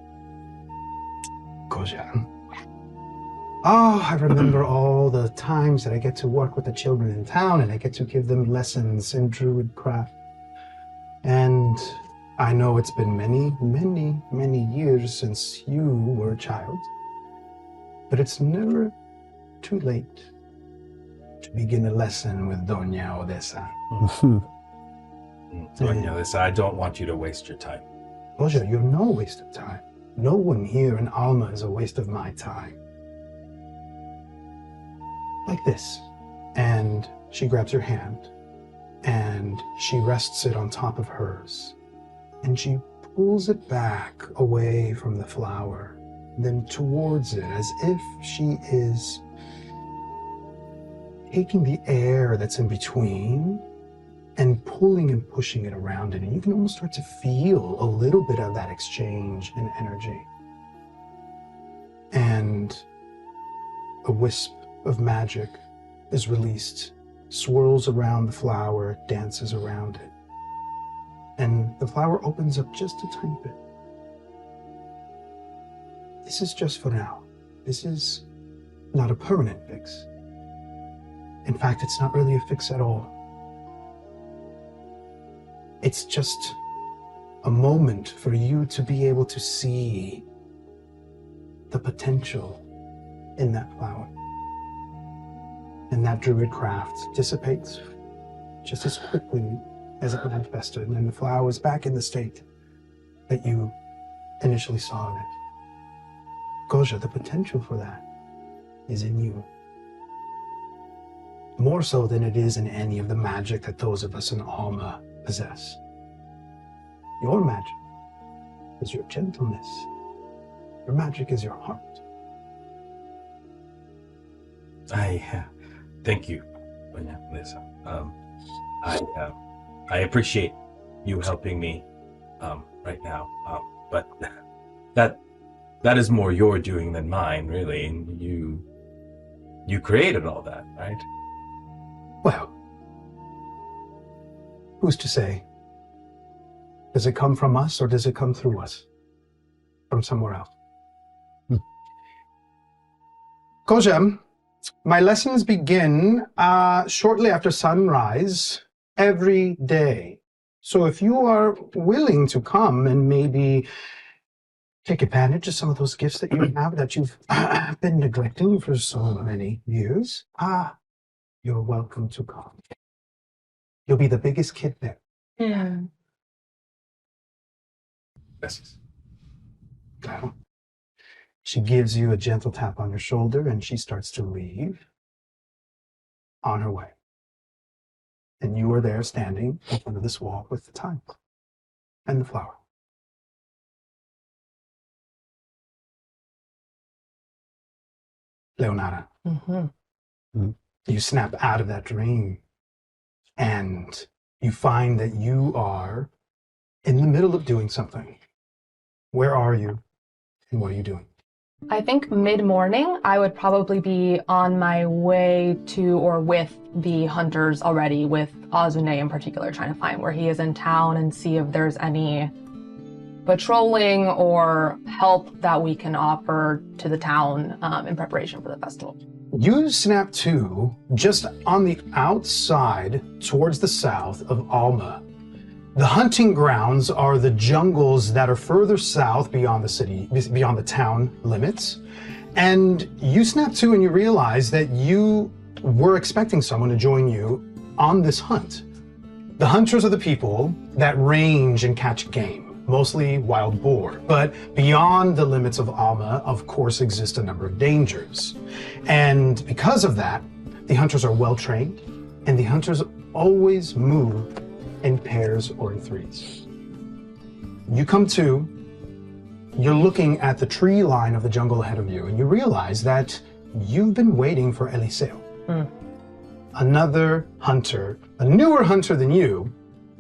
Koja. Oh, I remember all the times that I get to work with the children in town and I get to give them lessons in druid craft. And I know it's been many, many, many years since you were a child, but it's never too late to begin a lesson with Doña Odessa. Doña Odessa, I don't want you to waste your time. Koja, you're no waste of time. No one here in Alma is a waste of my time. Like this. And she grabs her hand and she rests it on top of hers. And she pulls it back away from the flower, then towards it, as if she is taking the air that's in between and pulling and pushing it around it. And you can almost start to feel a little bit of that exchange in energy. And a wisp of magic is released, swirls around the flower, dances around it. And the flower opens up just a tiny bit. This is just for now. This is not a permanent fix. In fact, it's not really a fix at all. It's just a moment for you to be able to see the potential in that flower. And that druid craft dissipates just as quickly as it manifested, and the flower is back in the state that you initially saw it. Koja, the potential for that is in you. More so than it is in any of the magic that those of us in Alma possess. Your magic is your gentleness. Your magic is your heart. Thank you, Doña Neza. I appreciate you helping me right now, but that is more your doing than mine, really. And you created all that, right? Well, who's to say? Does it come from us or does it come through us? From somewhere else? Koja, my lessons begin shortly after sunrise every day. So if you are willing to come and maybe take advantage of some of those gifts that you have that you've been neglecting for so many years, you're welcome to come. You'll be the biggest kid there. Yeah. Gracias. Claro. She gives you a gentle tap on your shoulder and she starts to leave on her way. And you are there standing in front of this wall with the time and the flower. Leonara. You snap out of that dream and you find that you are in the middle of doing something. Where are you and what are you doing? I think mid-morning, I would probably be on my way to or with the hunters already, with Azune in particular, trying to find where he is in town and see if there's any patrolling or help that we can offer to the town in preparation for the festival. You snap to just on the outside towards the south of Alma. The hunting grounds are the jungles that are further south beyond the city, beyond the town limits. And you snap to and you realize that you were expecting someone to join you on this hunt. The hunters are the people that range and catch game, mostly wild boar. But beyond the limits of Alma, of course, exist a number of dangers. And because of that, the hunters are well trained, and the hunters always move in pairs or in threes. You come to, you're looking at the tree line of the jungle ahead of you, and you realize that you've been waiting for Eliseo. Another hunter, a newer hunter than you,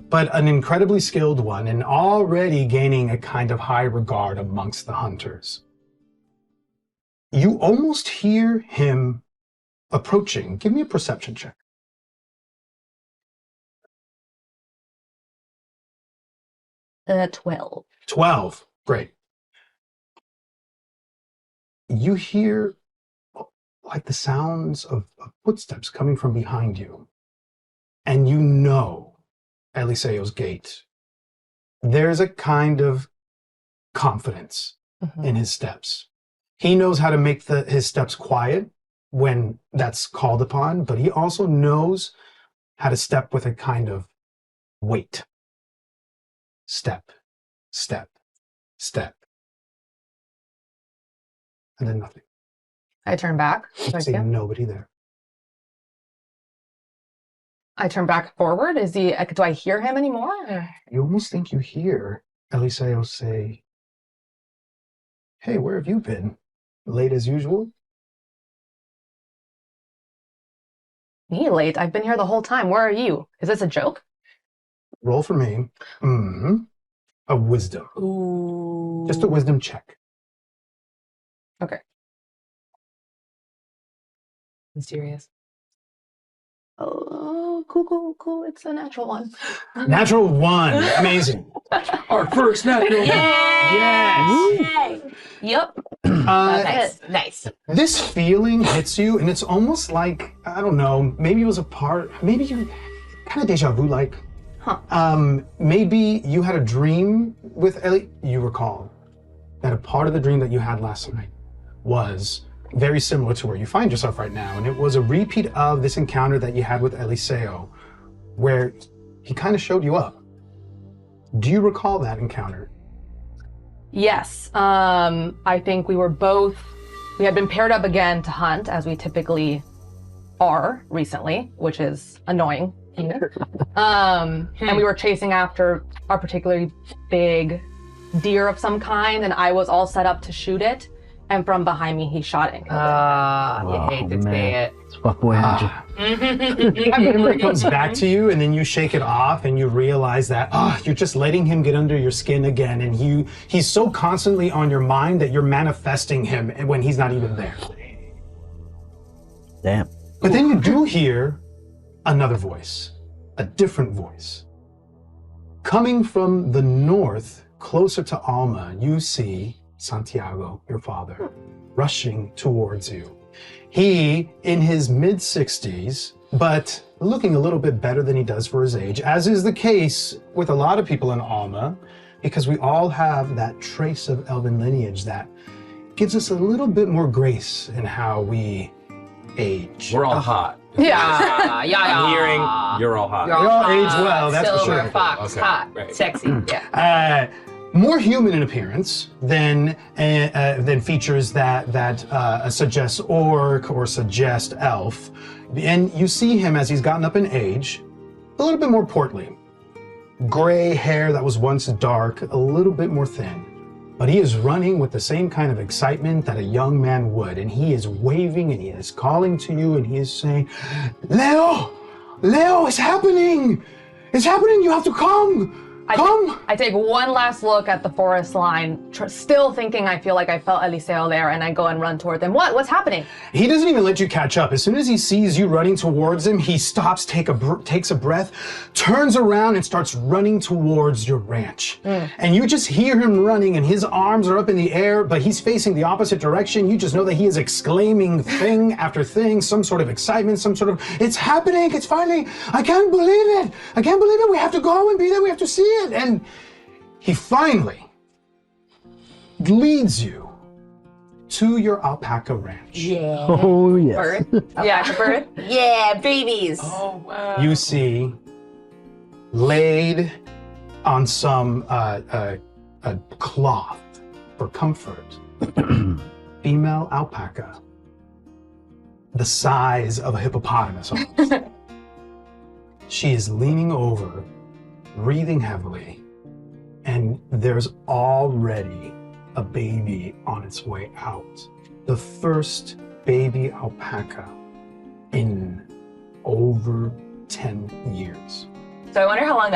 but an incredibly skilled one and already gaining a kind of high regard amongst the hunters. You almost hear him approaching. Give me a perception check. 12. 12. Great. You hear like the sounds of footsteps coming from behind you. And you know Eliseo's gait. There's a kind of confidence in his steps. He knows how to make his steps quiet when that's called upon, but he also knows how to step with a kind of weight. Step, step, step. And then nothing. I turn back. I see nobody there. I turn back forward. Do I hear him anymore? Or? You almost think you hear Eliseo say, "Hey, where have you been? Late as usual?" Me late? I've been here the whole time. Where are you? Is this a joke? Roll for me. A wisdom. Ooh. Just a wisdom check. Okay. Mysterious. Oh, cool. It's a natural one. Natural 1. Amazing. Our first natural. Yes. Yep. Nice. This feeling hits you, and it's almost like, I don't know, maybe it was maybe you kind of deja vu like. Maybe you had a dream with Ellie. You recall that a part of the dream that you had last night was very similar to where you find yourself right now. And it was a repeat of this encounter that you had with Eliseo, where he kind of showed you up. Do you recall that encounter? Yes. I think we had been paired up again to hunt, as we typically are recently, which is annoying. And we were chasing after a particularly big deer of some kind, and I was all set up to shoot it, and from behind me he shot it. You hate to say it. Fuck boy, That memory comes back to you, and then you shake it off, and you realize that you're just letting him get under your skin again, and he's so constantly on your mind that you're manifesting him when he's not even there. Damn. But then you do hear another voice, a different voice. Coming from the north, closer to Alma, you see Santiago, your father, rushing towards you. He, in his mid-60s, but looking a little bit better than he does for his age, as is the case with a lot of people in Alma, because we all have that trace of elven lineage that gives us a little bit more grace in how we age. We're all hot. Yeah. I'm hearing you're all hot. We all age well, that's for Silver sure. fox, Okay, hot, right. sexy. Yeah. More human in appearance than features that suggest orc or suggest elf. And you see him as he's gotten up in age, a little bit more portly. Gray hair that was once dark, a little bit more thin. but he is running with the same kind of excitement that a young man would. And he is waving and he is calling to you and he is saying, Leo, it's happening. It's happening. You have to come. Come! I take one last look at the forest line, still thinking I feel like I felt Eliseo there, and I go and run toward them. What's happening? He doesn't even let you catch up. As soon as he sees you running towards him, he stops, takes a breath, turns around and starts running towards your ranch. And you just hear him running and his arms are up in the air, but he's facing the opposite direction. You just know that he is exclaiming thing after thing, some sort of excitement, some sort of, it's happening, it's finally, I can't believe it. I can't believe it. We have to go and be there. We have to see it. And he finally leads you to your alpaca ranch. Yeah. Oh, yes. Bird? Yeah, the bird. Yeah, babies. Oh, wow. You see, laid on some a cloth for comfort, female alpaca, the size of a hippopotamus almost. She is leaning over, breathing heavily, and there's already a baby on its way out. The first baby alpaca in over 10 years. So I wonder how long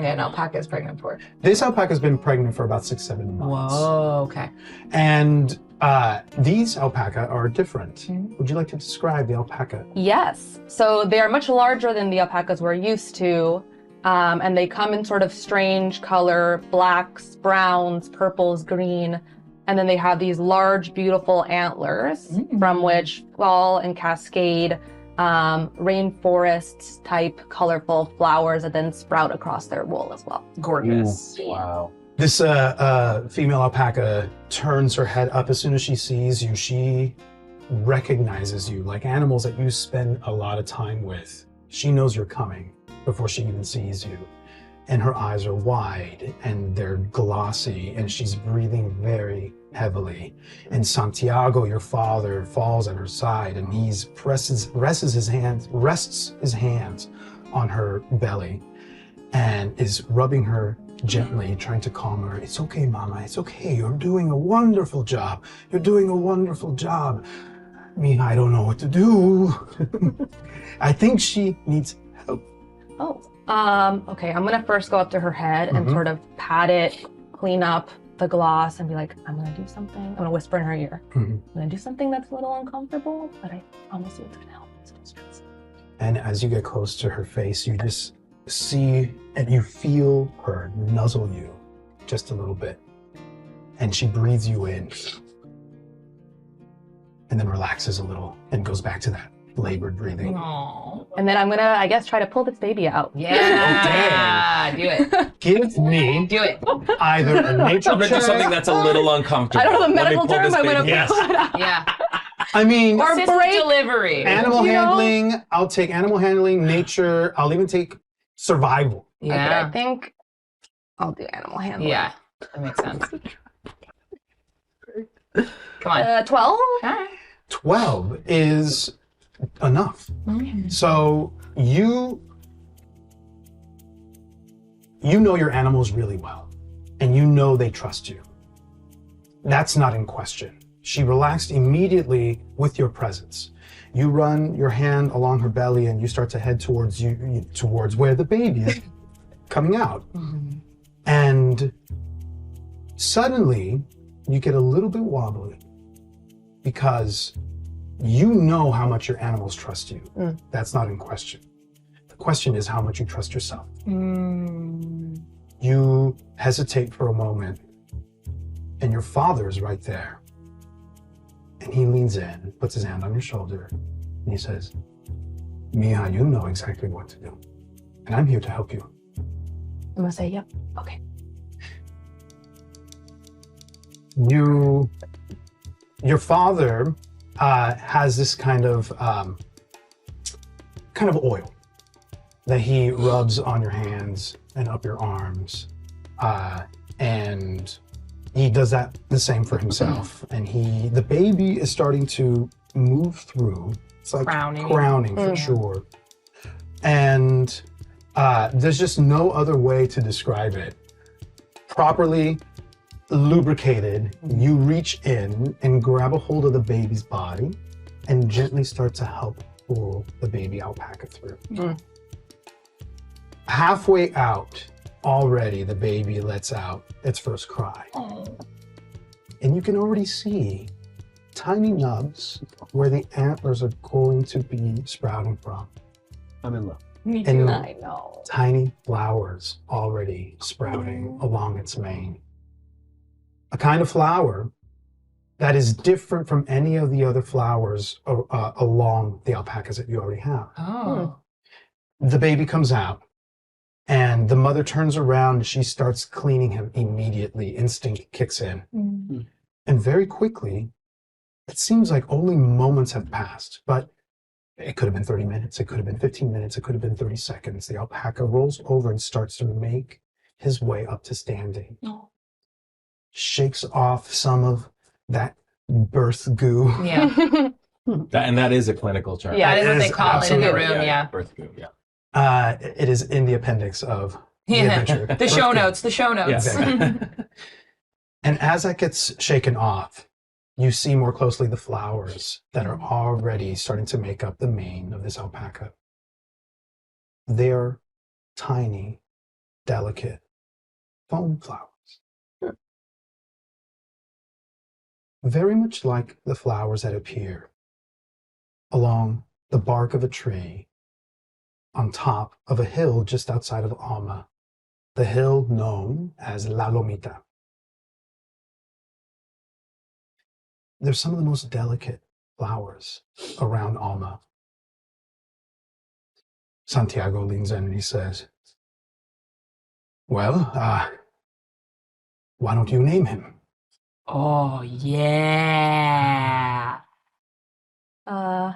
an alpaca is pregnant for. This alpaca's been pregnant for about 6-7 months. Whoa, okay. And these alpaca are different. Would you like to describe the alpaca? Yes. So they are much larger than the alpacas we're used to. And they come in sort of strange color, blacks, browns, purples, green. And then they have these large, beautiful antlers from which fall and cascade rainforest type colorful flowers that then sprout across their wool as well. Gorgeous. Ooh, wow. This female alpaca turns her head up as soon as she sees you. She recognizes you, like animals that you spend a lot of time with. She knows you're coming before she even sees you. And her eyes are wide and they're glossy and she's breathing very heavily. And Santiago, your father, falls at her side and he rests his hands on her belly and is rubbing her gently, trying to calm her. It's okay, Mama, it's okay. You're doing a wonderful job. You're doing a wonderful job. Mija, I don't know what to do. I think she needs help. Oh, okay. I'm gonna first go up to her head and sort of pat it, clean up the gloss, and be like, I'm gonna do something. I'm gonna whisper in her ear. I'm gonna do something that's a little uncomfortable, but I promise you it's gonna help. So don't stress. And as you get close to her face, you just see and you feel her nuzzle you just a little bit. And she breathes you in. And then relaxes a little and goes back to that labored breathing. Aww. And then I'm gonna, I guess, try to pull this baby out. Yeah. Do it. Give me Do it. either a nature I'm gonna do check. something that's a little uncomfortable. I don't know the Let me medical pull term. this I'm gonna baby. Yes. pull it out. Yeah. I mean, Or Assisted break. delivery. animal You know? handling. I'll take animal handling, nature. I'll even take survival. Okay, I Yeah. think I'll do animal handling. Yeah. That makes sense. Come on. 12? All right. 12 is enough. So you know your animals really well, and you know they trust you. That's not in question. She relaxed immediately with your presence. You run your hand along her belly and you start to head towards where the baby is coming out. And suddenly you get a little bit wobbly because you know how much your animals trust you. That's not in question. The question is how much you trust yourself. You hesitate for a moment and your father is right there. And he leans in, puts his hand on your shoulder, and he says, Mija, you know exactly what to do. And I'm here to help you. I'm gonna say, yep. Okay. Your father has this kind of oil that he rubs on your hands and up your arms. And he does that the same for himself. And the baby is starting to move through. It's like crowning for sure. And there's just no other way to describe it. Properly, lubricated, you reach in and grab a hold of the baby's body and gently start to help pull the baby alpaca through. Halfway out, already the baby lets out its first cry. And you can already see tiny nubs where the antlers are going to be sprouting from. I'm in love. Me And too. I know. tiny flowers already sprouting along its mane. A kind of flower that is different from any of the other flowers along the alpacas that you already have. Oh. The baby comes out, and the mother turns around and she starts cleaning him immediately. Instinct kicks in. And very quickly, it seems like only moments have passed, but it could have been 30 minutes, it could have been 15 minutes, it could have been 30 seconds. The alpaca rolls over and starts to make his way up to standing. Shakes off some of that birth goo. Yeah. And that is a clinical term. Yeah, That is what they is call it in the absolutely, room, yeah. Birth goo, yeah. It is in the appendix of the Yeah. adventure. The show Birth goo. notes, the show notes. Exactly. And as that gets shaken off, you see more closely the flowers that are already starting to make up the mane of this alpaca. They're tiny, delicate foam flowers. Very much like the flowers that appear along the bark of a tree on top of a hill just outside of Alma, the hill known as La Lomita. They're some of the most delicate flowers around Alma. Santiago leans in and he says, well, why don't you name him? Oh, yeah. I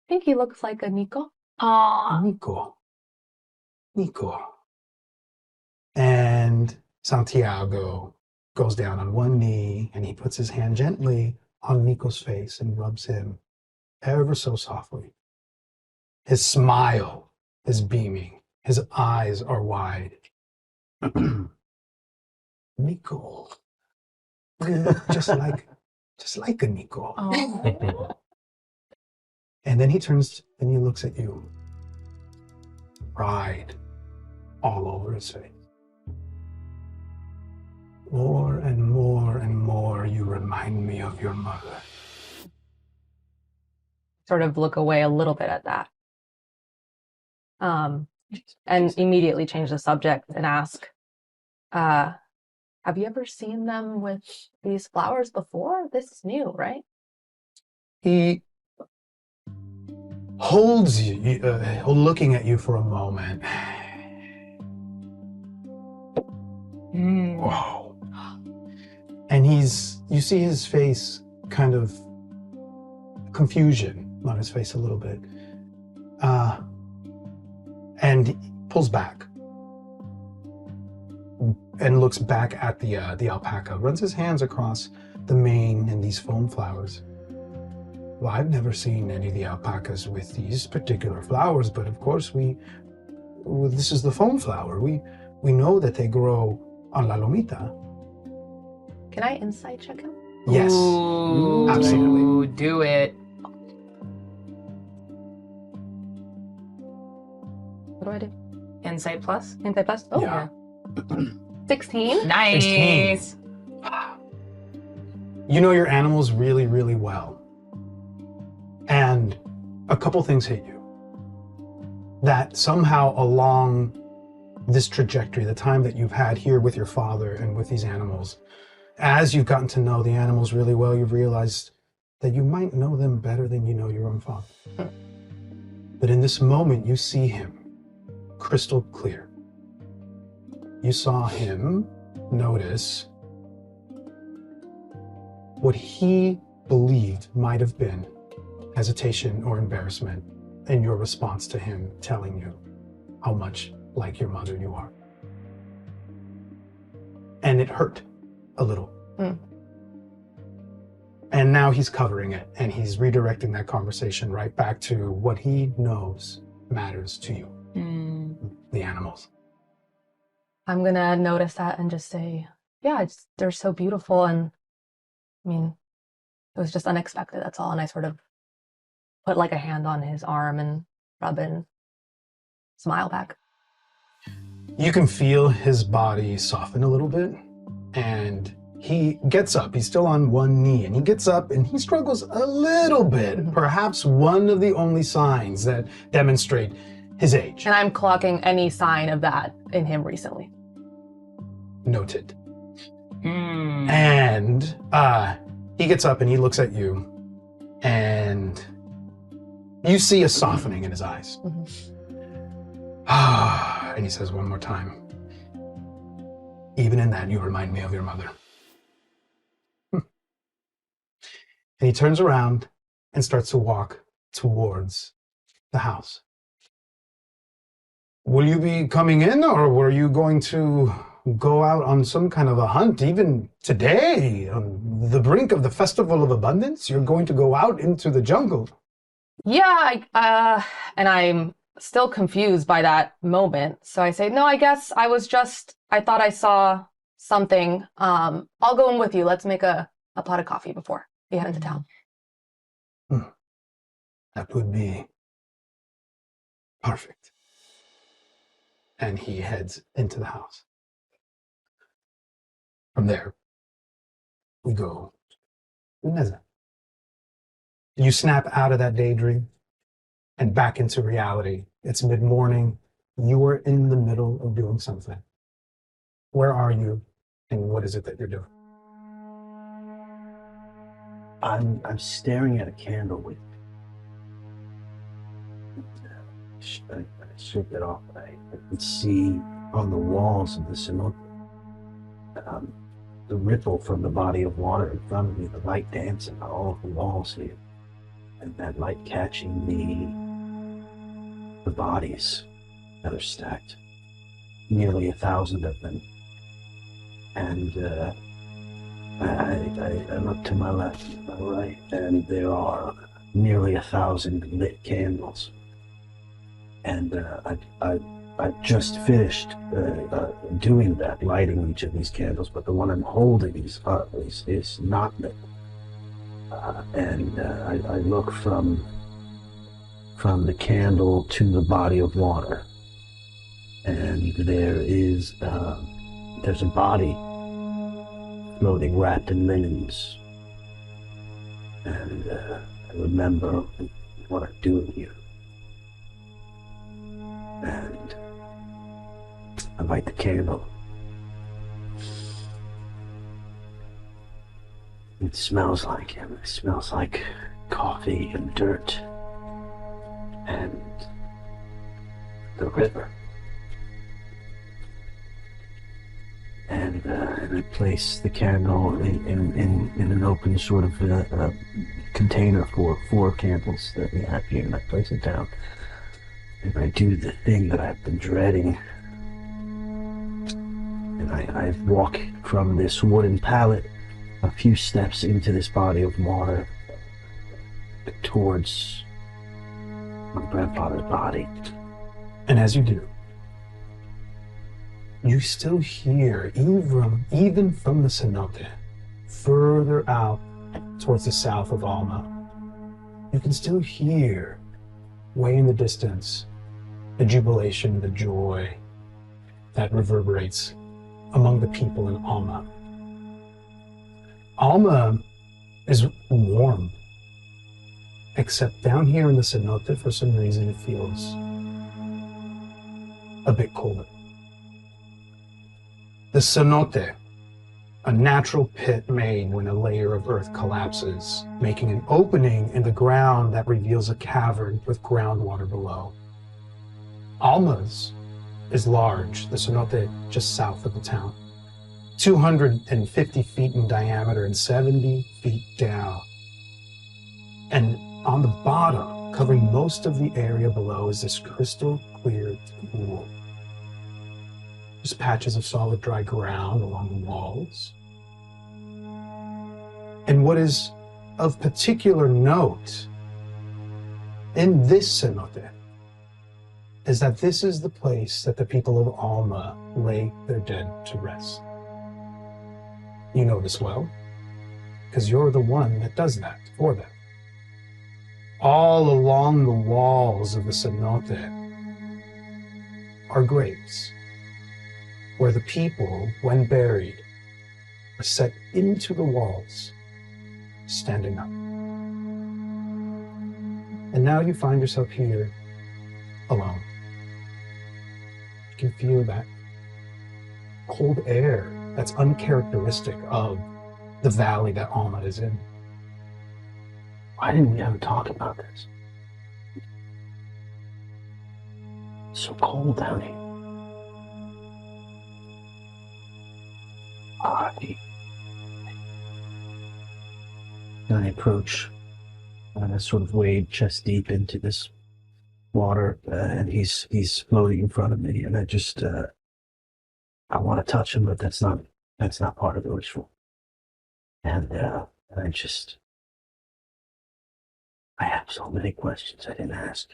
think he looks like a Nico. Nico. Nico. And Santiago goes down on one knee and he puts his hand gently on Nico's face and rubs him ever so softly. His smile is beaming. His eyes are wide. Nico. just like a Nico. Oh. And then he turns and he looks at you. Pride all over his face. More and more and more you remind me of your mother. Sort of look away a little bit at that. And immediately change the subject and ask, have you ever seen them with these flowers before? This is new, right? He holds you, looking at you for a moment. Whoa. And you see his face, kind of confusion on his face a little bit. And he pulls back and looks back at the alpaca, runs his hands across the mane and these foam flowers. Well, I've never seen any of the alpacas with these particular flowers, but of course this is the foam flower. We know that they grow on La Lomita. Can I insight check him? Yes, Ooh, absolutely. Do it. What do I do? Insight plus. Insight plus? Oh, Yeah. 16? Nice. You know your animals really, really well. And a couple things hit you. That somehow along this trajectory, the time that you've had here with your father and with these animals, as you've gotten to know the animals really well, you've realized that you might know them better than you know your own father. But in this moment, you see him crystal clear. You saw him notice what he believed might have been hesitation or embarrassment in your response to him telling you how much like your mother you are. And it hurt a little. And now he's covering it and he's redirecting that conversation right back to what he knows matters to you, the animals. I'm gonna notice that and just say, yeah, they're so beautiful. And I mean, it was just unexpected. That's all. And I sort of put like a hand on his arm and rub and smile back. You can feel his body soften a little bit, and he gets up. He's still on one knee, and he gets up and he struggles a little bit, perhaps one of the only signs that demonstrate his age. And I'm clocking any sign of that in him recently. Noted. And he gets up and he looks at you, and you see a softening in his eyes. And he says one more time, even in that, you remind me of your mother. And he turns around and starts to walk towards the house. Will you be coming in, or were you going to go out on some kind of a hunt even today, on the brink of the Festival of Abundance? You're going to go out into the jungle. Yeah, and I'm still confused by that moment. So I say, no, I guess I thought I saw something. I'll go in with you. Let's make a pot of coffee before we head into town. That would be perfect. And he heads into the house. From there, we go to Neza. You snap out of that daydream and back into reality. It's mid-morning. You are in the middle of doing something. Where are you, and what is it that you're doing? I'm staring at a candle wick. I strip it off. I can see on the walls of the cenote the ripple from the body of water in front of me, the light dancing on all of the walls here, and that light catching the bodies that are stacked, nearly 1,000 of them. And I look to my left and my right, and there are nearly 1,000 lit candles. And I just finished doing that, lighting each of these candles, but the one I'm holding is not lit. And I look from the candle to the body of water, and there's a body floating wrapped in linens. And I remember what I'm doing here. And I light the candle. It smells like him. It smells like coffee and dirt and the river. And I place the candle in an open sort of container for 4 candles that we have here, and I place it down. And I do the thing that I've been dreading. And I walk from this wooden pallet a few steps into this body of water towards my grandfather's body. And as you do, you still hear, even from the cenote, further out towards the south of Alma, you can still hear, way in the distance, the jubilation, the joy that reverberates among the people in Alma. Alma is warm, except down here in the cenote, for some reason, it feels a bit colder. The cenote, a natural pit made when a layer of earth collapses, making an opening in the ground that reveals a cavern with groundwater below. Alma's is large, the cenote just south of the town, 250 feet in diameter and 70 feet down. And on the bottom, covering most of the area below, is this crystal clear pool. There's patches of solid dry ground along the walls. And what is of particular note in this cenote is that this is the place that the people of Alma lay their dead to rest. You know this well, because you're the one that does that for them. All along the walls of the cenote are graves, where the people, when buried, are set into the walls, standing up. And now you find yourself here, alone. You can feel that cold air that's uncharacteristic of the valley that Alma is in. Why didn't we ever talk about this? It's so cold down here. I approach, and I sort of wade chest deep into this water, and he's floating in front of me, and I just I want to touch him, but that's not part of the ritual. And I have so many questions I didn't ask.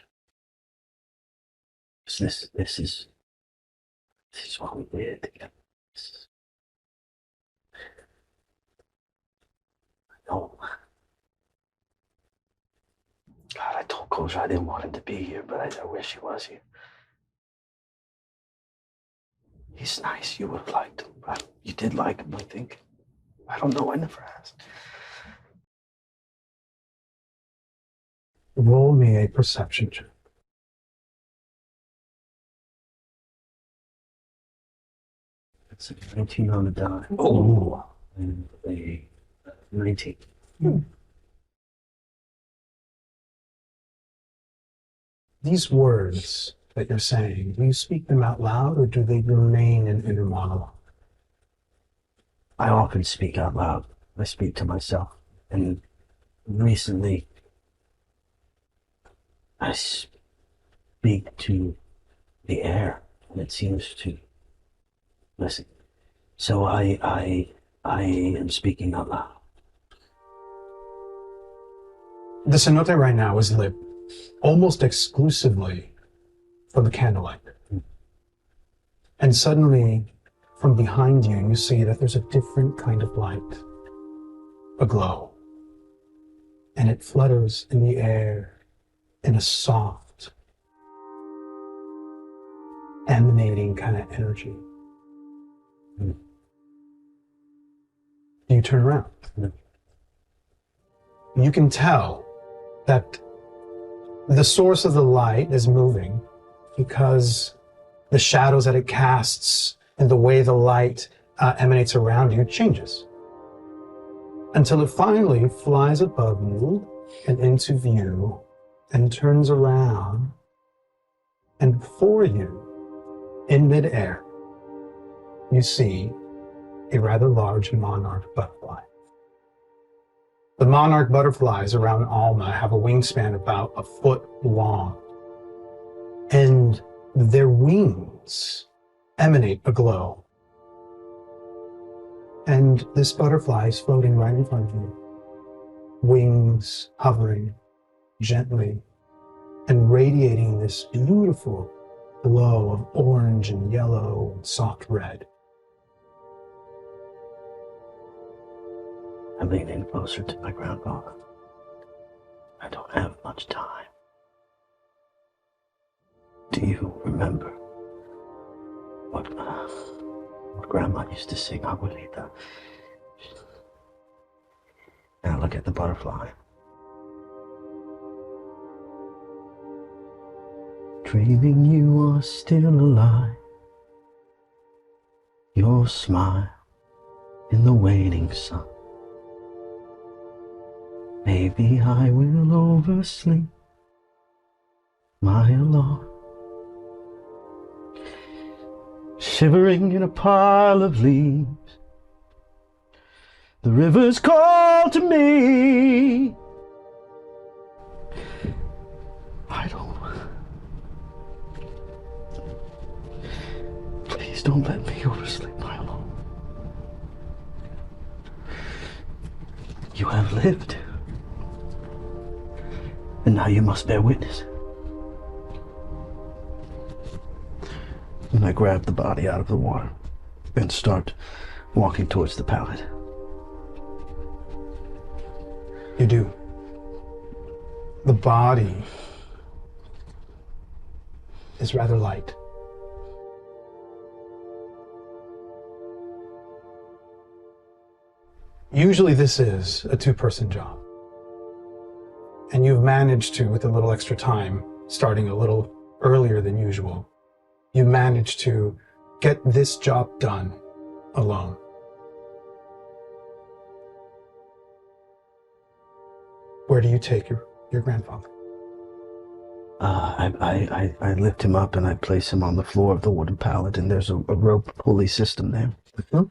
This is what we did together. No. God, I told Coach I didn't want him to be here, but I wish he was here. He's nice. You would have liked him. You did like him, I think. I don't know. I never asked. Roll me a perception check. It's a 19 on the die. Oh. And a 19. These words that you're saying, do you speak them out loud or do they remain in inner monologue? I often speak out loud. I speak to myself. And recently, I speak to the air, and it seems to listen. So I am speaking out loud. The cenote right now is lit almost exclusively from the candlelight. And suddenly, from behind you, you see that there's a different kind of light, a glow. And it flutters in the air in a soft, emanating kind of energy. You turn around. You can tell that the source of the light is moving because the shadows that it casts and the way the light emanates around you changes until it finally flies above you and into view and turns around, and before you, in midair, you see a rather large monarch butterfly. The monarch butterflies around Alma have a wingspan about a foot long, and their wings emanate a glow. And this butterfly is floating right in front of you, wings hovering gently and radiating this beautiful glow of orange and yellow and soft red. I lean in closer to my grandfather. I don't have much time. Do you remember what Grandma used to sing, Abuelita? And I look at the butterfly. Dreaming you are still alive. Your smile in the waning sun. Maybe I will oversleep my alarm. Shivering in a pile of leaves, the rivers call to me. Please don't let me oversleep my alarm. You have lived, and now you must bear witness. And I grab the body out of the water and start walking towards the pallet. You do. The body is rather light. Usually this is a two-person job. And you've managed to, with a little extra time, starting a little earlier than usual, you managed to get this job done alone. Where do you take your grandfather? I lift him up and I place him on the floor of the wooden pallet, and there's a rope pulley system there. Mm-hmm.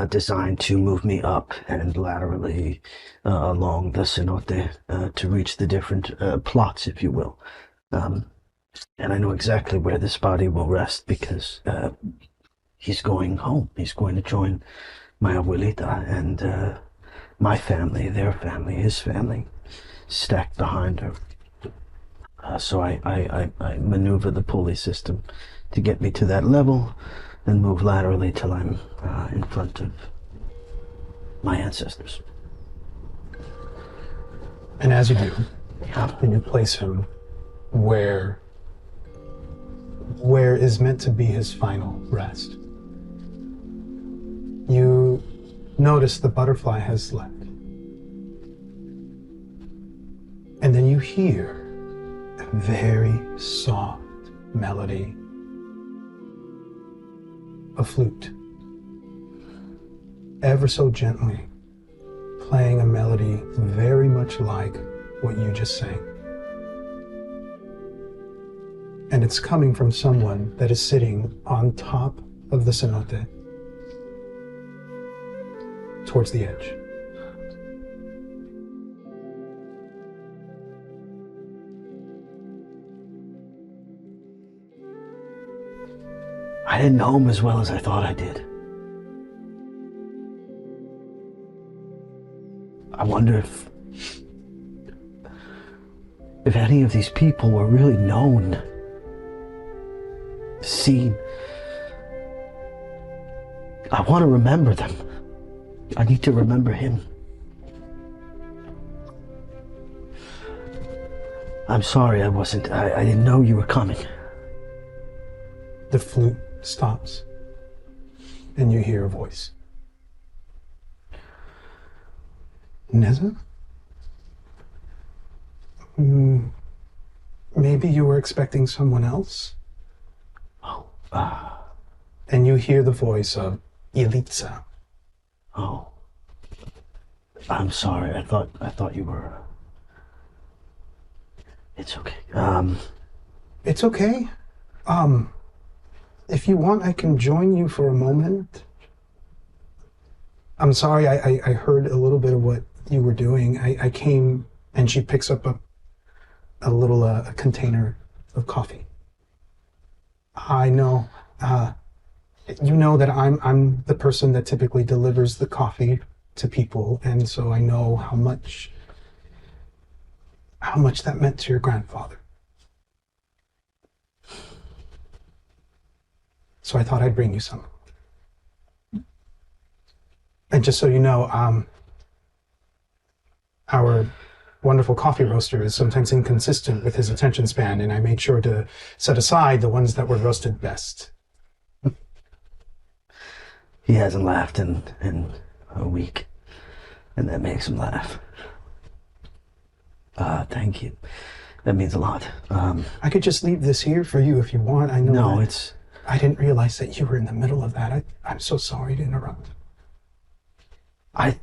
Designed to move me up and laterally along the cenote to reach the different plots, if you will. And I know exactly where this body will rest because he's going home. He's going to join my abuelita and my family, their family, his family, stacked behind her. So I maneuver the pulley system to get me to that level and move laterally till I'm in front of my ancestors. And as you do, and you place him where is meant to be his final rest, you notice the butterfly has left. And then you hear a very soft melody, a flute, ever so gently, playing a melody very much like what you just sang. And it's coming from someone that is sitting on top of the cenote, towards the edge. I didn't know him as well as I thought I did. I wonder if any of these people were really known, seen. I want to remember them. I need to remember him. I'm sorry I didn't know you were coming. The flute stops, and you hear a voice. Neza? Maybe you were expecting someone else? Oh, And you hear the voice of Yelitsa. Oh. I'm sorry, I thought you were... It's okay. It's okay. If you want, I can join you for a moment. I'm sorry, I heard a little bit of what you were doing. I came, and she picks up a little a container of coffee. I know, you know that I'm the person that typically delivers the coffee to people, and so I know how much that meant to your grandfather. So I thought I'd bring you some. And just so you know, our wonderful coffee roaster is sometimes inconsistent with his attention span, and I made sure to set aside the ones that were roasted best. He hasn't laughed in a week, and that makes him laugh. Thank you. That means a lot. I could just leave this here for you if you want. I know. No, it's... I didn't realize that you were in the middle of that. I'm so sorry to interrupt. I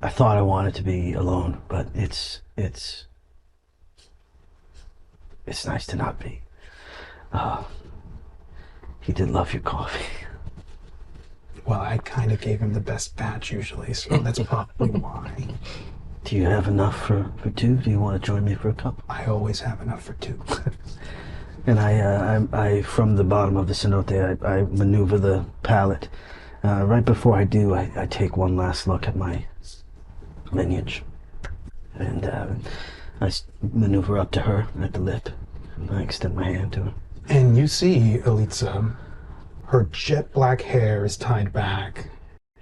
thought I wanted to be alone, but it's nice to not be. He did love your coffee. Well, I kind of gave him the best batch usually, so that's probably why. Do you have enough for two? Do you want to join me for a cup? I always have enough for two. And I from the bottom of the cenote, I maneuver the pallet. Right before I do, I take one last look at my lineage. And I maneuver up to her at the lip. And I extend my hand to her. And you see, Elitsa, her jet black hair is tied back.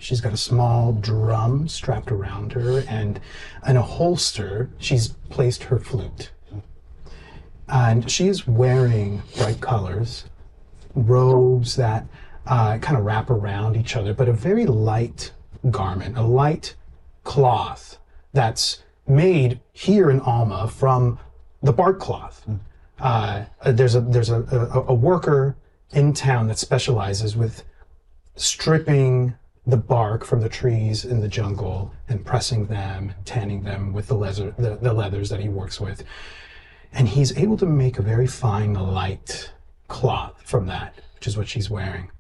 She's got a small drum strapped around her, and in a holster, she's placed her flute. And she is wearing bright colors, robes that kind of wrap around each other, but a very light garment, a light cloth that's made here in Alma from the bark cloth. There's a worker in town that specializes with stripping the bark from the trees in the jungle and pressing them, tanning them with the leathers that he works with. And he's able to make a very fine, light cloth from that, which is what she's wearing.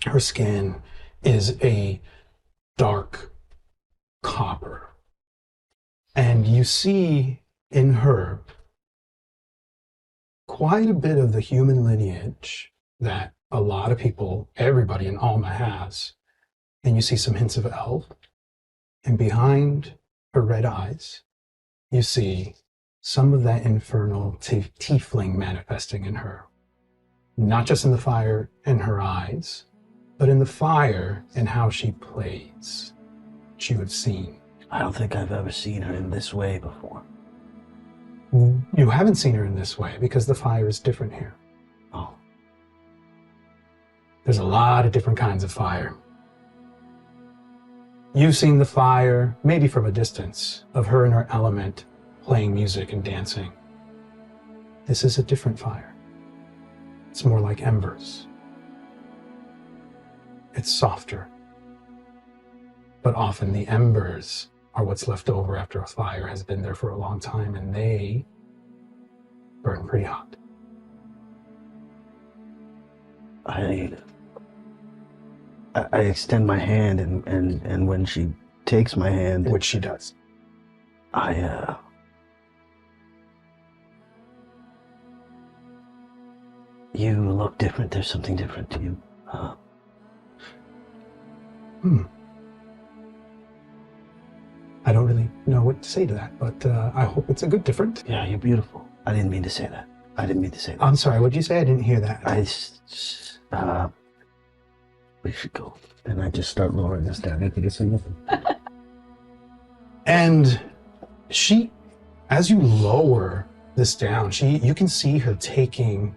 Her skin is a dark copper. And you see in her quite a bit of the human lineage that a lot of people, everybody in Alma has. And you see some hints of elf. And behind her red eyes, you see some of that infernal tiefling manifesting in her. Not just in the fire in her eyes, but in the fire and how she plays. You have seen. I don't think I've ever seen her in this way before. You haven't seen her in this way because the fire is different here. Oh. There's a lot of different kinds of fire. You've seen the fire, maybe from a distance, of her in her element, playing music and dancing. This is a different fire. It's more like embers. It's softer. But often the embers are what's left over after a fire has been there for a long time, and they burn pretty hot. I extend my hand, and when she takes my hand, Which she does. You look different. There's something different to you. I don't really know what to say to that, but I hope it's a good different. Yeah, you're beautiful. I didn't mean to say that. I'm sorry, what'd you say? I didn't hear that. We should go. And I just start lowering this down into the single. And she, as you lower this down, you can see her taking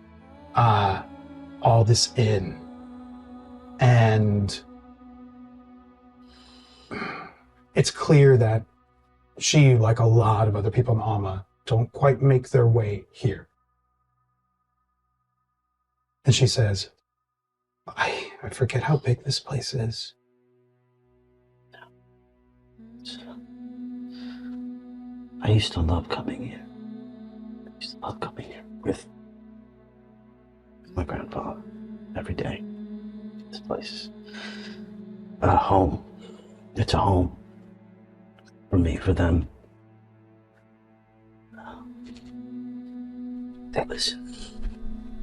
all this in. And it's clear that she, like a lot of other people in Alma, don't quite make their way here. And she says, I forget how big this place is. I used to love coming here. With my grandfather every day. This place is a home. It's a home for me, for them. They listen.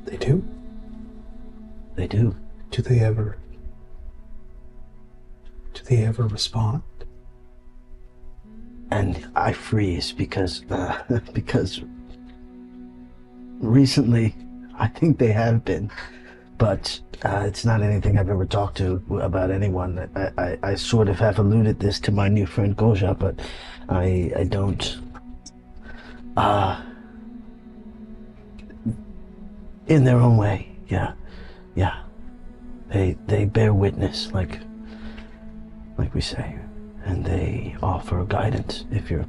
They do? They do. Do they ever respond? And I freeze because recently I think they have been, but it's not anything I've ever talked to about anyone. I sort of have alluded this to my new friend Goja, but I don't. In their own way, yeah. They bear witness, like we say, and they offer guidance if you're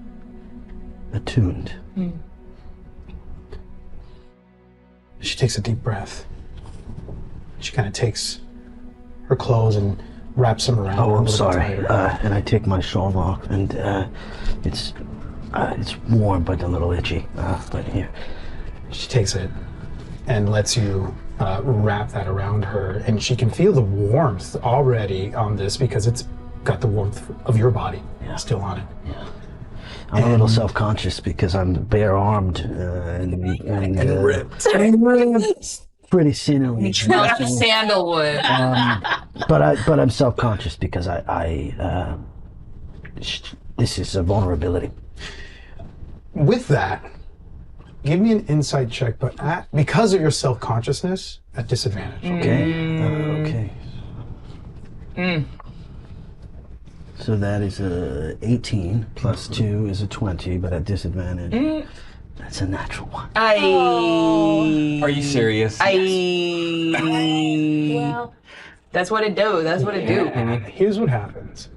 attuned. She takes a deep breath. She kind of takes her clothes and wraps them around. Oh, I'm sorry. And I take my shawl off, and it's warm but a little itchy. But here. She takes it and lets you wrap that around her, and she can feel the warmth already on this because it's got the warmth of your body still on it. Yeah. I'm a little self-conscious because I'm bare-armed and ripped. Pretty sinewy. Sandalwood. But I'm self-conscious because this is a vulnerability. With that, give me an insight check, but because of your self-consciousness, at disadvantage. Okay. Okay. So that is a 18 plus 2 is a 20, but at disadvantage. That's a natural one. Are you serious? Well, that's what it do. That's what it do. Here's what happens.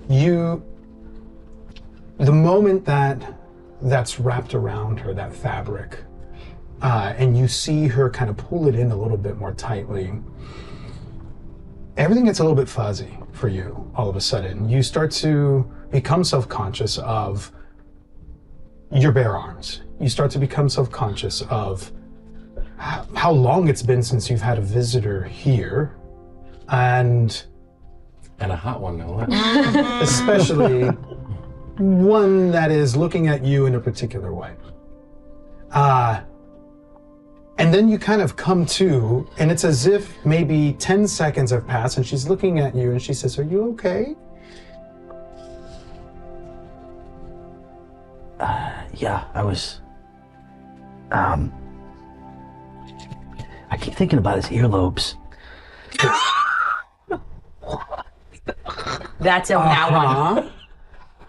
The moment that's wrapped around her, that fabric, and you see her kind of pull it in a little bit more tightly, everything gets a little bit fuzzy for you all of a sudden. You start to become self-conscious of your bare arms. You start to become self-conscious of how long it's been since you've had a visitor here, and a hot one, no less. especially one that is looking at you in a particular way. And then you kind of come to, and it's as if maybe 10 seconds have passed, and she's looking at you and she says, "Are you okay?" Yeah, I was... I keep thinking about his earlobes. That's him now.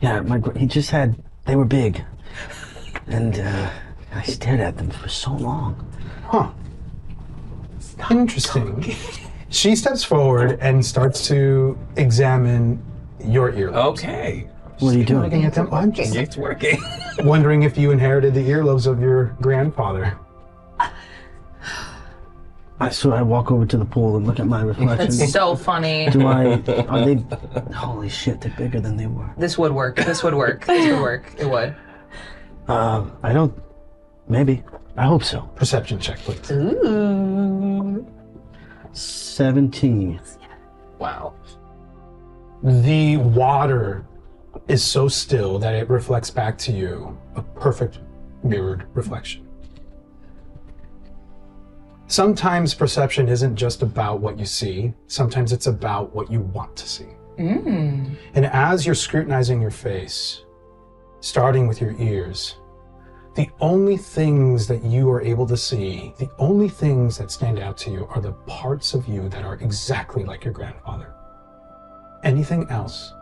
Yeah, he just had... They were big. And I stared at them for so long. Huh. Interesting. She steps forward and starts to examine your earlobes. Okay. What are you doing? Looking at them. I'm just It's working. wondering if you inherited the earlobes of your grandfather. So I walk over to the pool and look at my reflection. That's so funny. Are they... Holy shit, they're bigger than they were. This would work. This would work. This would work. It would. I don't... Maybe. I hope so. Perception check, please. Ooh. 17. Wow. The water is so still that it reflects back to you a perfect mirrored reflection. Sometimes perception isn't just about what you see. Sometimes it's about what you want to see. And as you're scrutinizing your face, starting with your ears, the only things that you are able to see, the only things that stand out to you are the parts of you that are exactly like your grandfather. Anything else,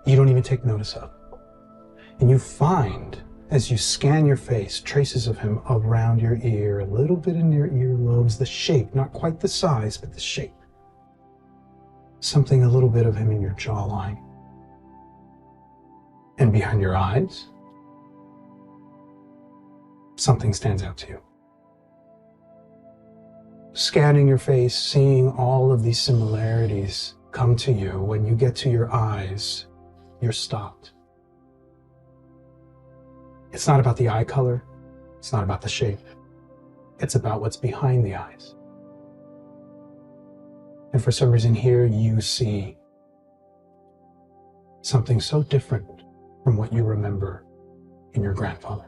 you don't even take notice of. And you find, as you scan your face, traces of him around your ear, a little bit in your earlobes, the shape, not quite the size, but the shape. Something a little bit of him in your jawline. And behind your eyes, something stands out to you. Scanning your face, seeing all of these similarities come to you, when you get to your eyes, you're stopped. It's not about the eye color. It's not about the shape. It's about what's behind the eyes. And for some reason here, you see something so different from what you remember in your grandfather.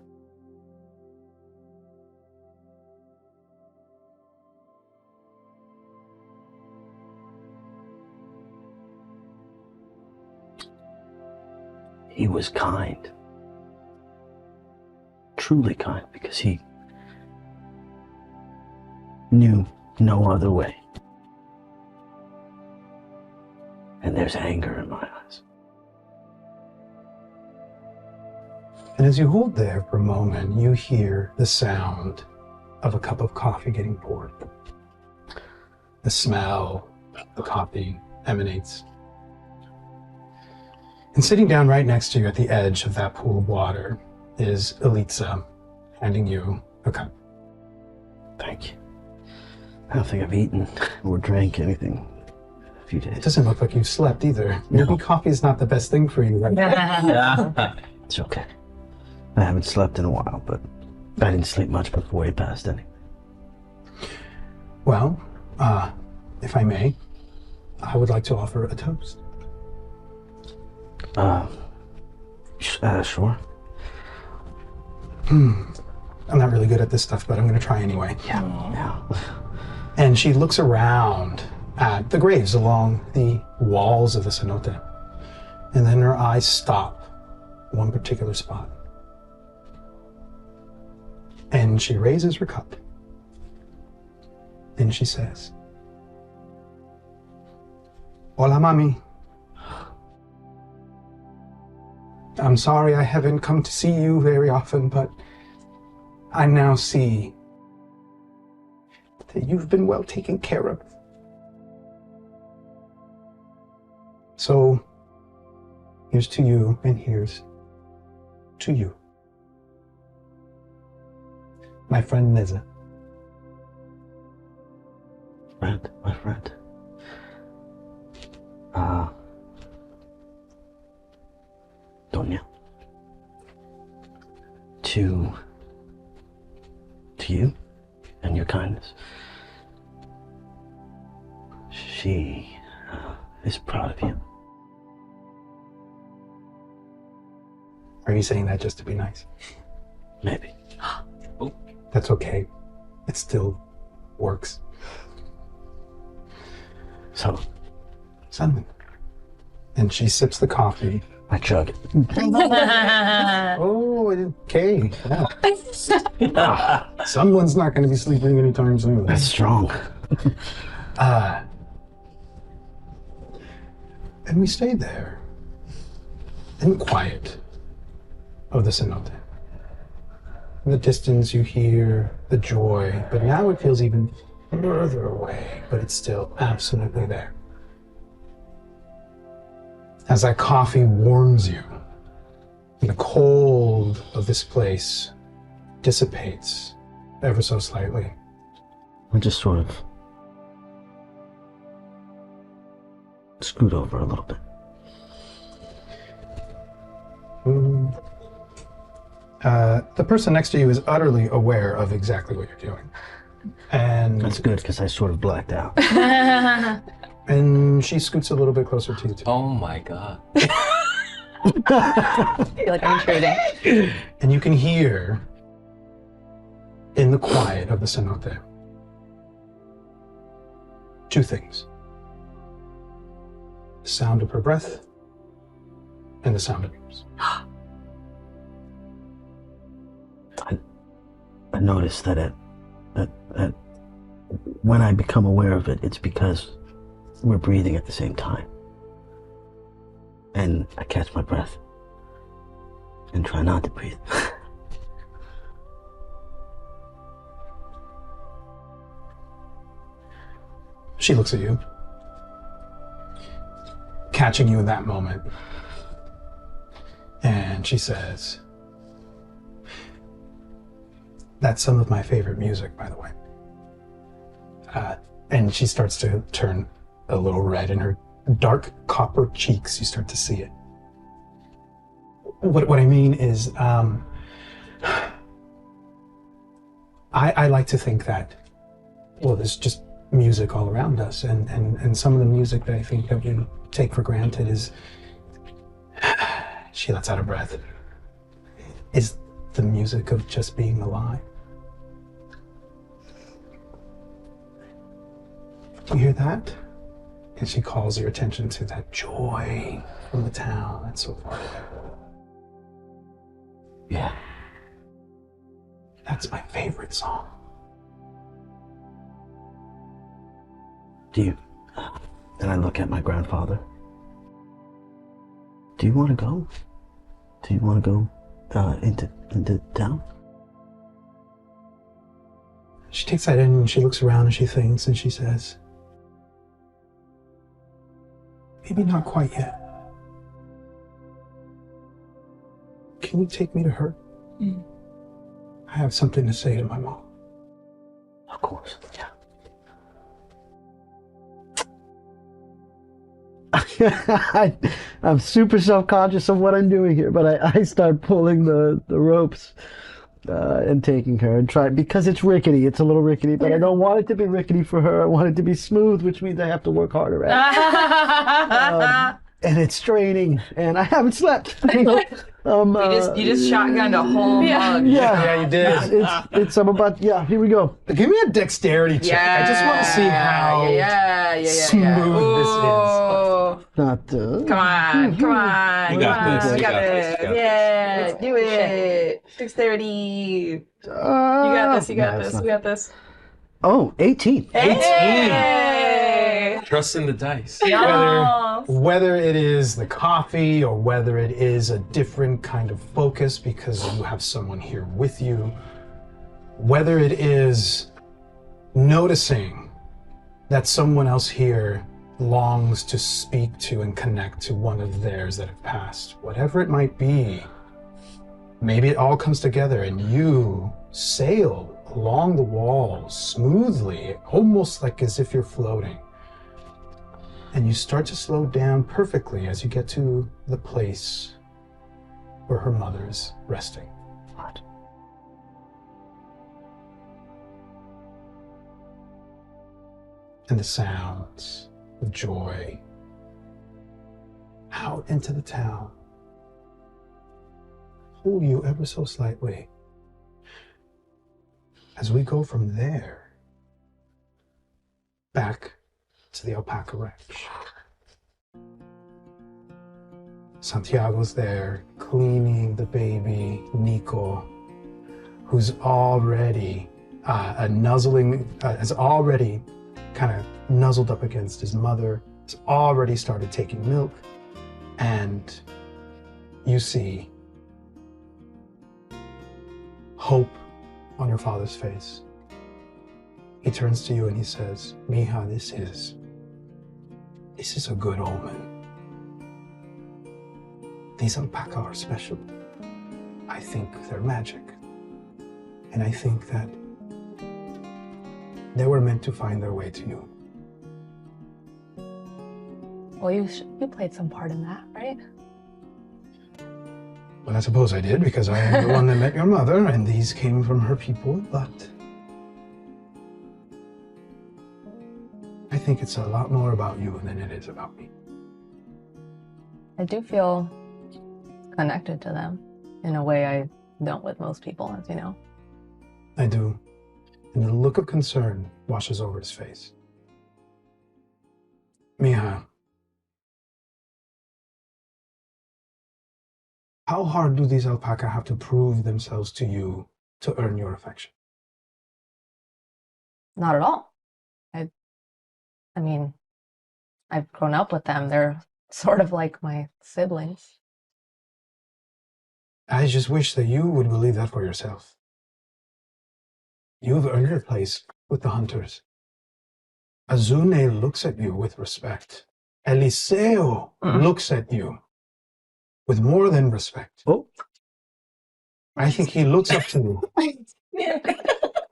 He was kind. Truly kind, because he knew no other way. And there's anger in my eyes. And as you hold there for a moment, you hear the sound of a cup of coffee getting poured. The smell of the coffee emanates. And sitting down right next to you at the edge of that pool of water is Elitza, handing you a cup. Thank you. I don't think I've eaten or drank anything in a few It days. doesn't look like you've slept either. Maybe coffee is not the best thing for you right now. It's okay. I haven't slept in a while, but I didn't sleep much before he passed anyway. Well, if I may, I would like to offer a toast. Sure. I'm not really good at this stuff, but I'm going to try anyway. Yeah. And she looks around at the graves along the walls of the cenote. And then her eyes stop one particular spot. And she raises her cup. And she says, Hola, mami. I'm sorry I haven't come to see you very often, but I now see that you've been well taken care of. So, here's to you, and here's to you. My friend Neza. Friend, my friend. Doña. To you and your kindness. She is proud of you. Are you saying that just to be nice? Maybe. Oh. That's okay. It still works. So, Salmon. And she sips the coffee. I chug it. Oh, okay. Yeah. Someone's not going to be sleeping anytime soon. That's strong. And we stayed there, in the quiet of the cenote. In the distance you hear the joy, but now it feels even further away, but it's still absolutely there. As that coffee warms you, and the cold of this place dissipates ever so slightly. I just sort of scoot over a little bit. The person next to you is utterly aware of exactly what you're doing. And That's good, because I sort of blacked out. and she scoots a little bit closer to you too. Oh my god. I feel like I'm intruding. And you can hear, in the quiet of the cenote, two things. The sound of her breath and the sound of yours. I noticed that when I become aware of it, it's because we're breathing at the same time. And I catch my breath and try not to breathe. She looks at you, catching you in that moment. And she says, "That's some of my favorite music, by the way." And she starts to turn a little red in her dark copper cheeks. You start to see it. What I mean is, I like to think that, well, there's just music all around us, and some of the music that I think that we take for granted is, she lets out a breath, is the music of just being alive. You hear that? And she calls your attention to that joy from the town that's so far away. Yeah. That's my favorite song. Do you? And I look at my grandfather. Do you want to go? Do you want to go into town? She takes that in and she looks around and she thinks and she says, "Maybe not quite yet. Can you take me to her? I have something to say to my mom." Of course, yeah. I'm super self-conscious of what I'm doing here, but I start pulling the ropes and taking her and try, because it's rickety. It's a little rickety, but I don't want it to be rickety for her. I want it to be smooth, which means I have to work harder at it. And it's straining, and I haven't slept. You just shotgunned a whole mug. Yeah, you did. It's I'm about, yeah, here we go. Give me a dexterity check. I just want to see how smooth this is. Not, Come on. You got this. You You got got this. this. You got Yeah, do it. 6:30. You got this. You got this. You got this. Oh, 18. Hey! Trust in the dice. Whether it is the coffee or whether it is a different kind of focus because you have someone here with you, whether it is noticing that someone else here longs to speak to and connect to one of theirs that have passed, whatever it might be, maybe it all comes together and you sail along the walls smoothly, almost like as if you're floating. And you start to slow down perfectly as you get to the place where her mother is resting. What? And the sounds of joy out into the town pull you ever so slightly. As we go from there back to the alpaca ranch. Santiago's there cleaning the baby Nico, who's already has already kind of nuzzled up against his mother, has already started taking milk, and you see hope on your father's face. He turns to you and he says, Mija, this is a good omen. These alpaca are special. I think they're magic. And I think that they were meant to find their way to you. Well, you played some part in that, right? Well, I suppose I did, because I am the one that met your mother, and these came from her people, but I think it's a lot more about you than it is about me. I do feel connected to them in a way I don't with most people, as you know. I do. And the look of concern washes over his face. Mija, how hard do these alpaca have to prove themselves to you to earn your affection? Not at all. I mean, I've grown up with them. They're sort of like my siblings. I just wish that you would believe that for yourself. You've earned your place with the hunters. Azune looks at you with respect. Eliseo looks at you with more than respect. Oh. I think he looks up to you.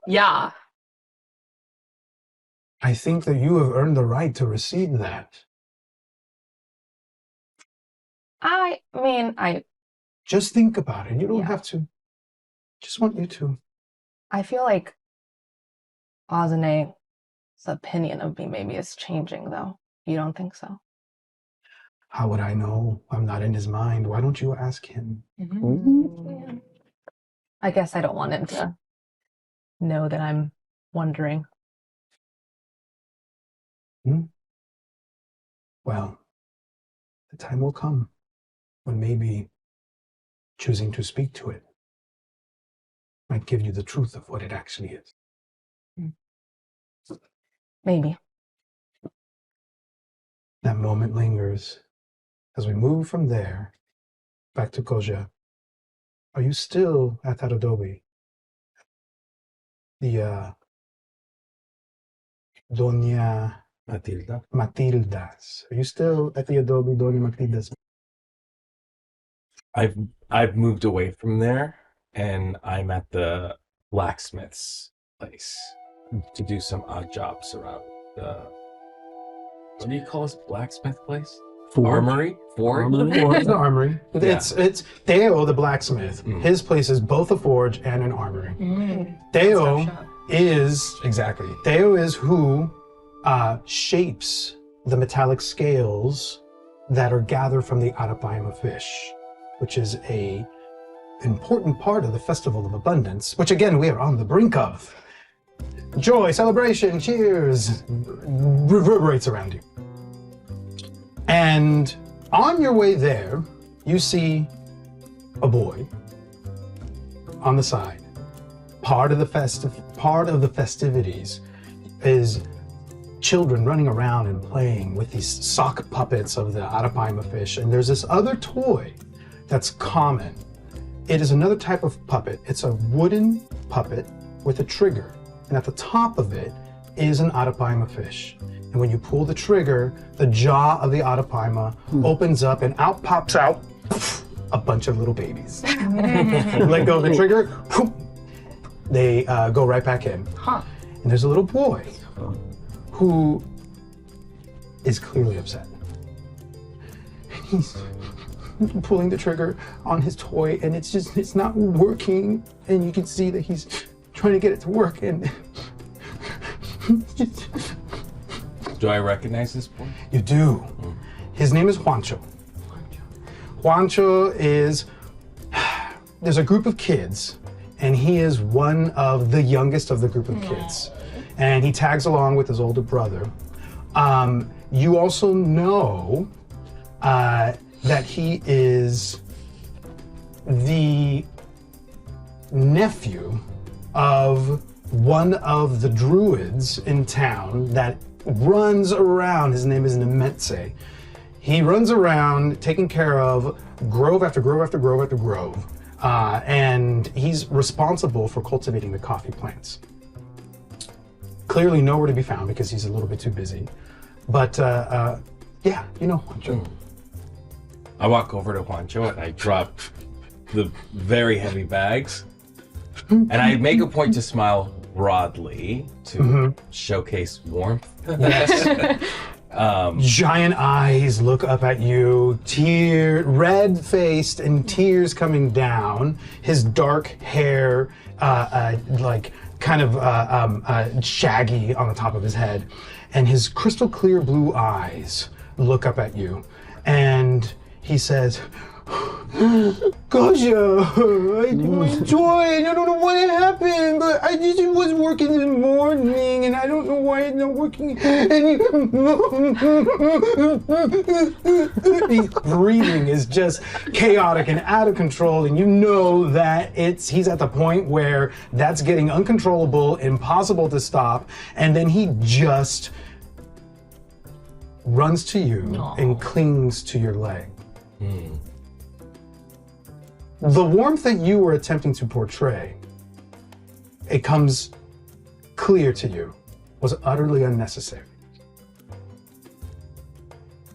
Yeah. I think that you have earned the right to receive that. I mean, Just think about it. You don't Yeah. have to. Just want you to. I feel like Azane's opinion of me maybe is changing, though. You don't think so? How would I know? I'm not in his mind. Why don't you ask him? Yeah. I guess I don't want him to know that I'm wondering. Well, the time will come when maybe choosing to speak to it might give you the truth of what it actually is. Maybe. That moment lingers. As we move from there back to Koja, are you still at that adobe? The Doña Matilda's. Are you still at the adobe, Doña Matilda's? I've moved away from there, and I'm at the blacksmith's place to do some odd jobs around the. What do you call this blacksmith place? Armory? Forge? It's an armory. Yeah. It's Theo, the blacksmith. His place is both a forge and an armory. Theo is who shapes the metallic scales that are gathered from the Arapaima fish, which is a important part of the Festival of Abundance, which again we are on the brink of. Joy, celebration, cheers, reverberates around you. And on your way there, you see a boy on the side. Part of the festivities is children running around and playing with these sock puppets of the Arapaima fish. And there's this other toy that's common. It is another type of puppet. It's a wooden puppet with a trigger. And at the top of it is an Arapaima fish. And when you pull the trigger, the jaw of the Arapaima opens up and out pops out a bunch of little babies. Let go of the trigger, they go right back in. And there's a little boy who is clearly upset. He's pulling the trigger on his toy and it's not working. And you can see that he's trying to get it to work and Do I recognize this boy? You do. His name is Juancho. Juancho is, there's a group of kids and he is one of the youngest of the group of kids. And he tags along with his older brother. You also know that he is the nephew of one of the druids in town that runs around. His name is Nemetze. He runs around taking care of grove after grove after grove after grove. And he's responsible for cultivating the coffee plants. Clearly nowhere to be found because he's a little bit too busy. But yeah, you know Juancho. I walk over to Juancho and I drop the very heavy bags. And I make a point to smile broadly to showcase warmth. Yes. Giant eyes look up at you, red-faced and tears coming down. His dark hair, like kind of shaggy on the top of his head. And his crystal clear blue eyes look up at you. And he says, Gosh, my toy, I don't know what happened, but I just was working in the morning and I don't know why it's not working. And his breathing is just chaotic and out of control, and you know that he's at the point where that's getting uncontrollable, impossible to stop, and then he just runs to you and clings to your leg. The warmth that you were attempting to portray, it comes clear to you, was utterly unnecessary.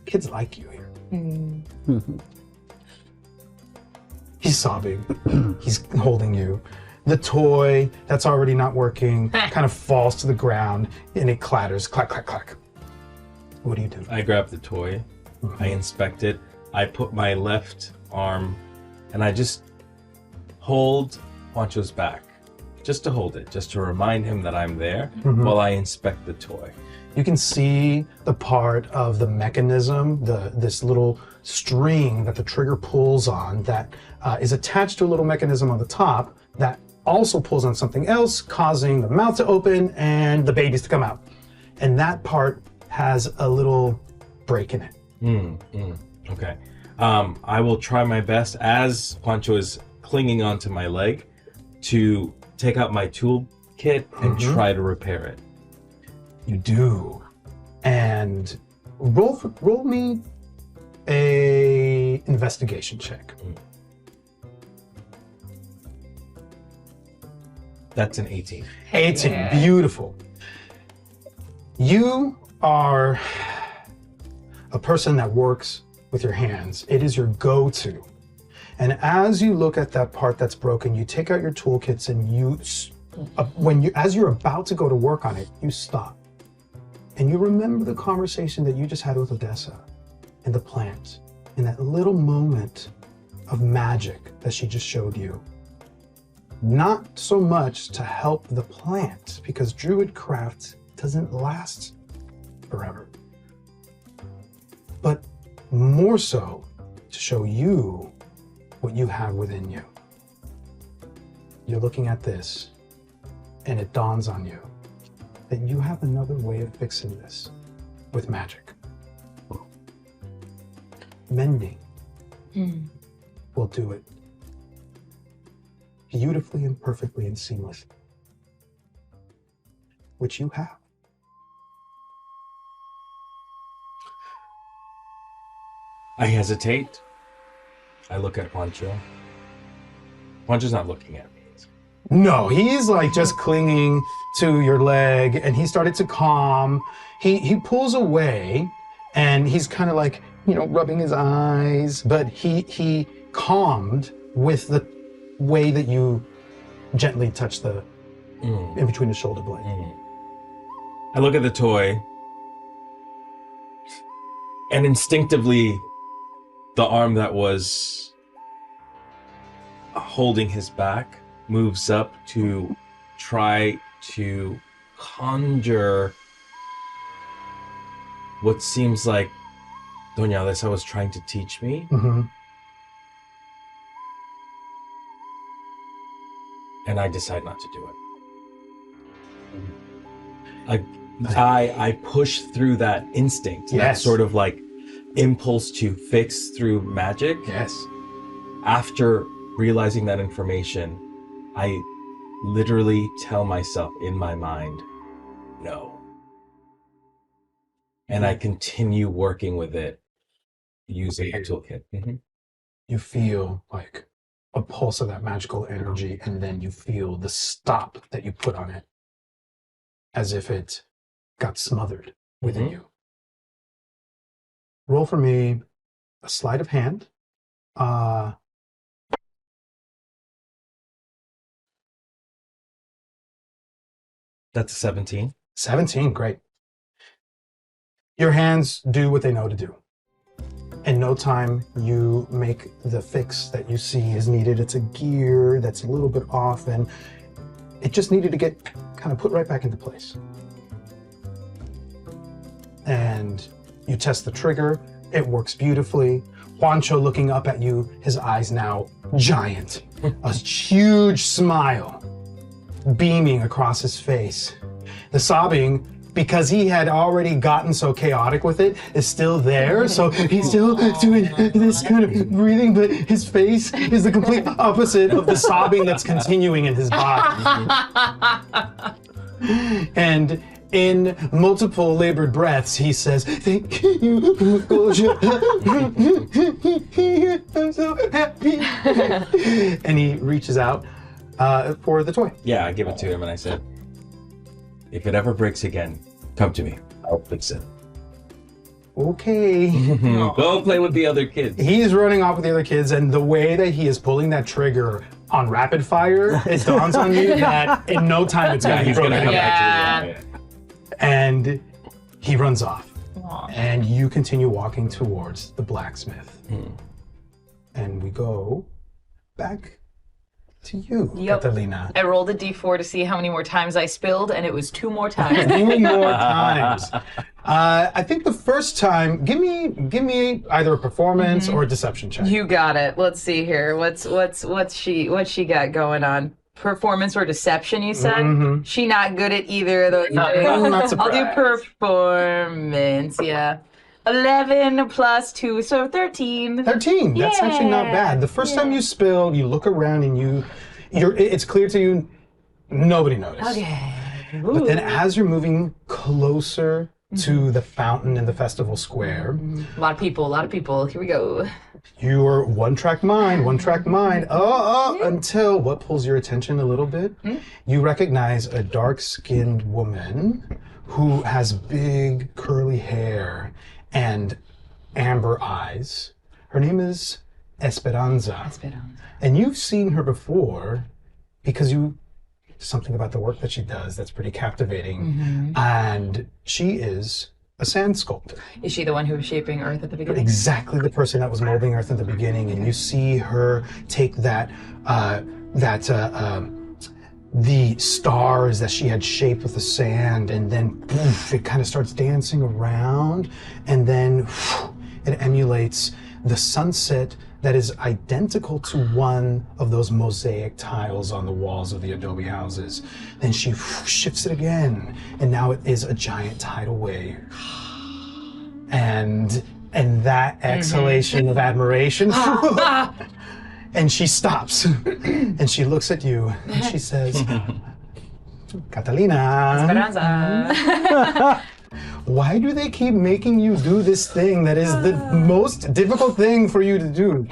Kids like you here. He's sobbing. He's holding you. The toy that's already not working kind of falls to the ground and it clatters, clack, clack, clack. What do you do? I grab the toy. I inspect it. I put my left arm and I just hold Juancho's back, just to hold it, just to remind him that I'm there while I inspect the toy. You can see the part of the mechanism, this little string that the trigger pulls on that is attached to a little mechanism on the top that also pulls on something else, causing the mouth to open and the babies to come out. And that part has a little break in it. Okay. I will try my best as Juancho is clinging onto my leg to take out my toolkit and try to repair it. You do. And roll me a investigation check. That's an 18. 18, beautiful. You are a person that works with your hands. It is your go-to. And as you look at that part that's broken, you take out your toolkits and as you're about to go to work on it, you stop. And you remember the conversation that you just had with Odessa and the plant, and that little moment of magic that she just showed you. Not so much to help the plant, because druid craft doesn't last forever, but more so to show you what you have within you. You're looking at this, and it dawns on you that you have another way of fixing this with magic. Mending will do it beautifully and perfectly and seamlessly, which you have. I hesitate. I look at Pancho. Pancho's not looking at me. No, he's like just clinging to your leg, and he started to calm. He pulls away, and he's kind of like, rubbing his eyes, but he calmed with the way that you gently touch the in between the shoulder blade. I look at the toy, and instinctively, the arm that was holding his back moves up to try to conjure what seems like Doña Alessa was trying to teach me. Mm-hmm. And I decide not to do it. I push through that instinct, that sort of like impulse to fix through magic. Yes. After realizing that information, I literally tell myself in my mind, no. And I continue working with it using a toolkit. Mm-hmm. You feel like a pulse of that magical energy, and then you feel the stop that you put on it as if it got smothered within you. Roll for me a sleight of hand. That's a 17. 17, great. Your hands do what they know to do. In no time, you make the fix that you see is needed. It's a gear that's a little bit off, and it just needed to get kind of put right back into place. And you test the trigger. It works beautifully. Juancho looking up at you, his eyes now giant. A huge smile beaming across his face. The sobbing, because he had already gotten so chaotic with it, is still there. So he's still doing this kind of breathing, but his face is the complete opposite of the sobbing that's continuing in his body. And in multiple labored breaths, he says, "Thank you, Gosha. I'm so happy." And he reaches out for the toy. Yeah, I give it to him and I said, if it ever breaks again, come to me. I'll fix it. Okay. Go play with the other kids. He's running off with the other kids, and the way that he is pulling that trigger on rapid fire, it dawns on you that in no time it's going to be broken up. Back to And he runs off. And you continue walking towards the blacksmith. And we go back to you, Catalina. I rolled a d4 to see how many more times I spilled, and it was 2 more times. 2 more times. I think the first time, give me either a performance or a deception check. You got it. Let's see here. What's she got going on? Performance or deception, you said? She not good at either of those. I'm not surprised. I'll do performance, yeah. 11 plus 2, so 13. 13, that's actually not bad. The first time you spill, you look around and it's clear to you, nobody noticed. Okay. But then as you're moving closer to the fountain in the festival square, A lot of people. Here we go. you're one-track mind, until what pulls your attention a little bit? You recognize a dark-skinned woman who has big curly hair and amber eyes. Her name is Esperanza. And you've seen her before because something about the work that she does that's pretty captivating. And she is a sand sculptor. Is she the one who was shaping Earth at the beginning? Exactly the person that was molding Earth at the beginning. And you see her take the stars that she had shaped with the sand, and then poof, it kind of starts dancing around, and then it emulates the sunset that is identical to one of those mosaic tiles on the walls of the adobe houses. Then she shifts it again, and now it is a giant tidal wave. And that exhalation of admiration, and she stops, and she looks at you, and she says, Catalina. Esperanza. Why do they keep making you do this thing that is the most difficult thing for you to do?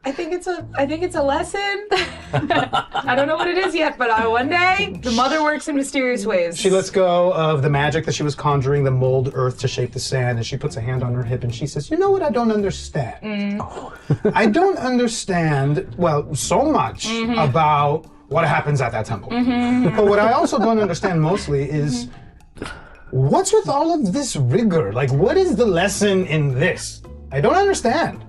I think it's a lesson. I don't know what it is yet, but one day the mother works in mysterious ways. She lets go of the magic that she was conjuring, the mold earth to shape the sand, and she puts a hand on her hip and she says, you know what I don't understand? I don't understand, well, so much about what happens at that temple. But what I also don't understand mostly is what's with all of this rigor? Like, what is the lesson in this? I don't understand.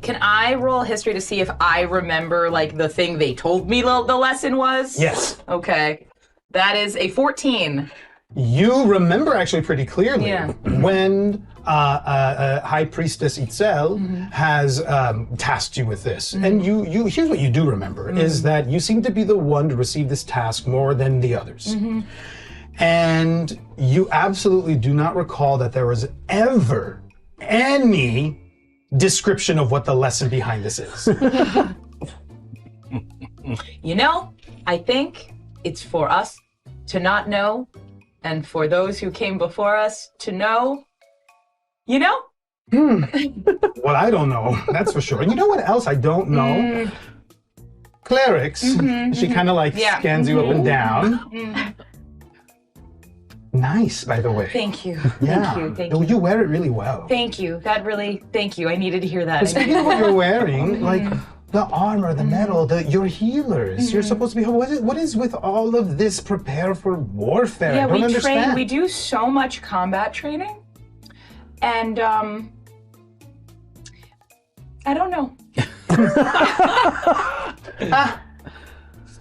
Can I roll history to see if I remember, like, the thing they told me the lesson was? Yes. Okay. That is a 14. You remember actually pretty clearly Yeah. when High Priestess Itzel has tasked you with this. And you here's what you do remember, is that you seem to be the one to receive this task more than the others. And you absolutely do not recall that there was ever any description of what the lesson behind this is. You know, I think it's for us to not know, and for those who came before us to know, you know? Well, I don't know, that's for sure. And you know what else I don't know? Clerics. She kind of like scans you up and down. Nice, by the way. Thank you. Yeah. Thank you. You wear it really well. Thank you. Thank you. I needed to hear that. Speaking of what you're wearing, like the armor, the metal, your healers, you're supposed to be, what is with all of this prepare for warfare? Yeah, I don't we understand. train, we do so much combat training. And, I don't know.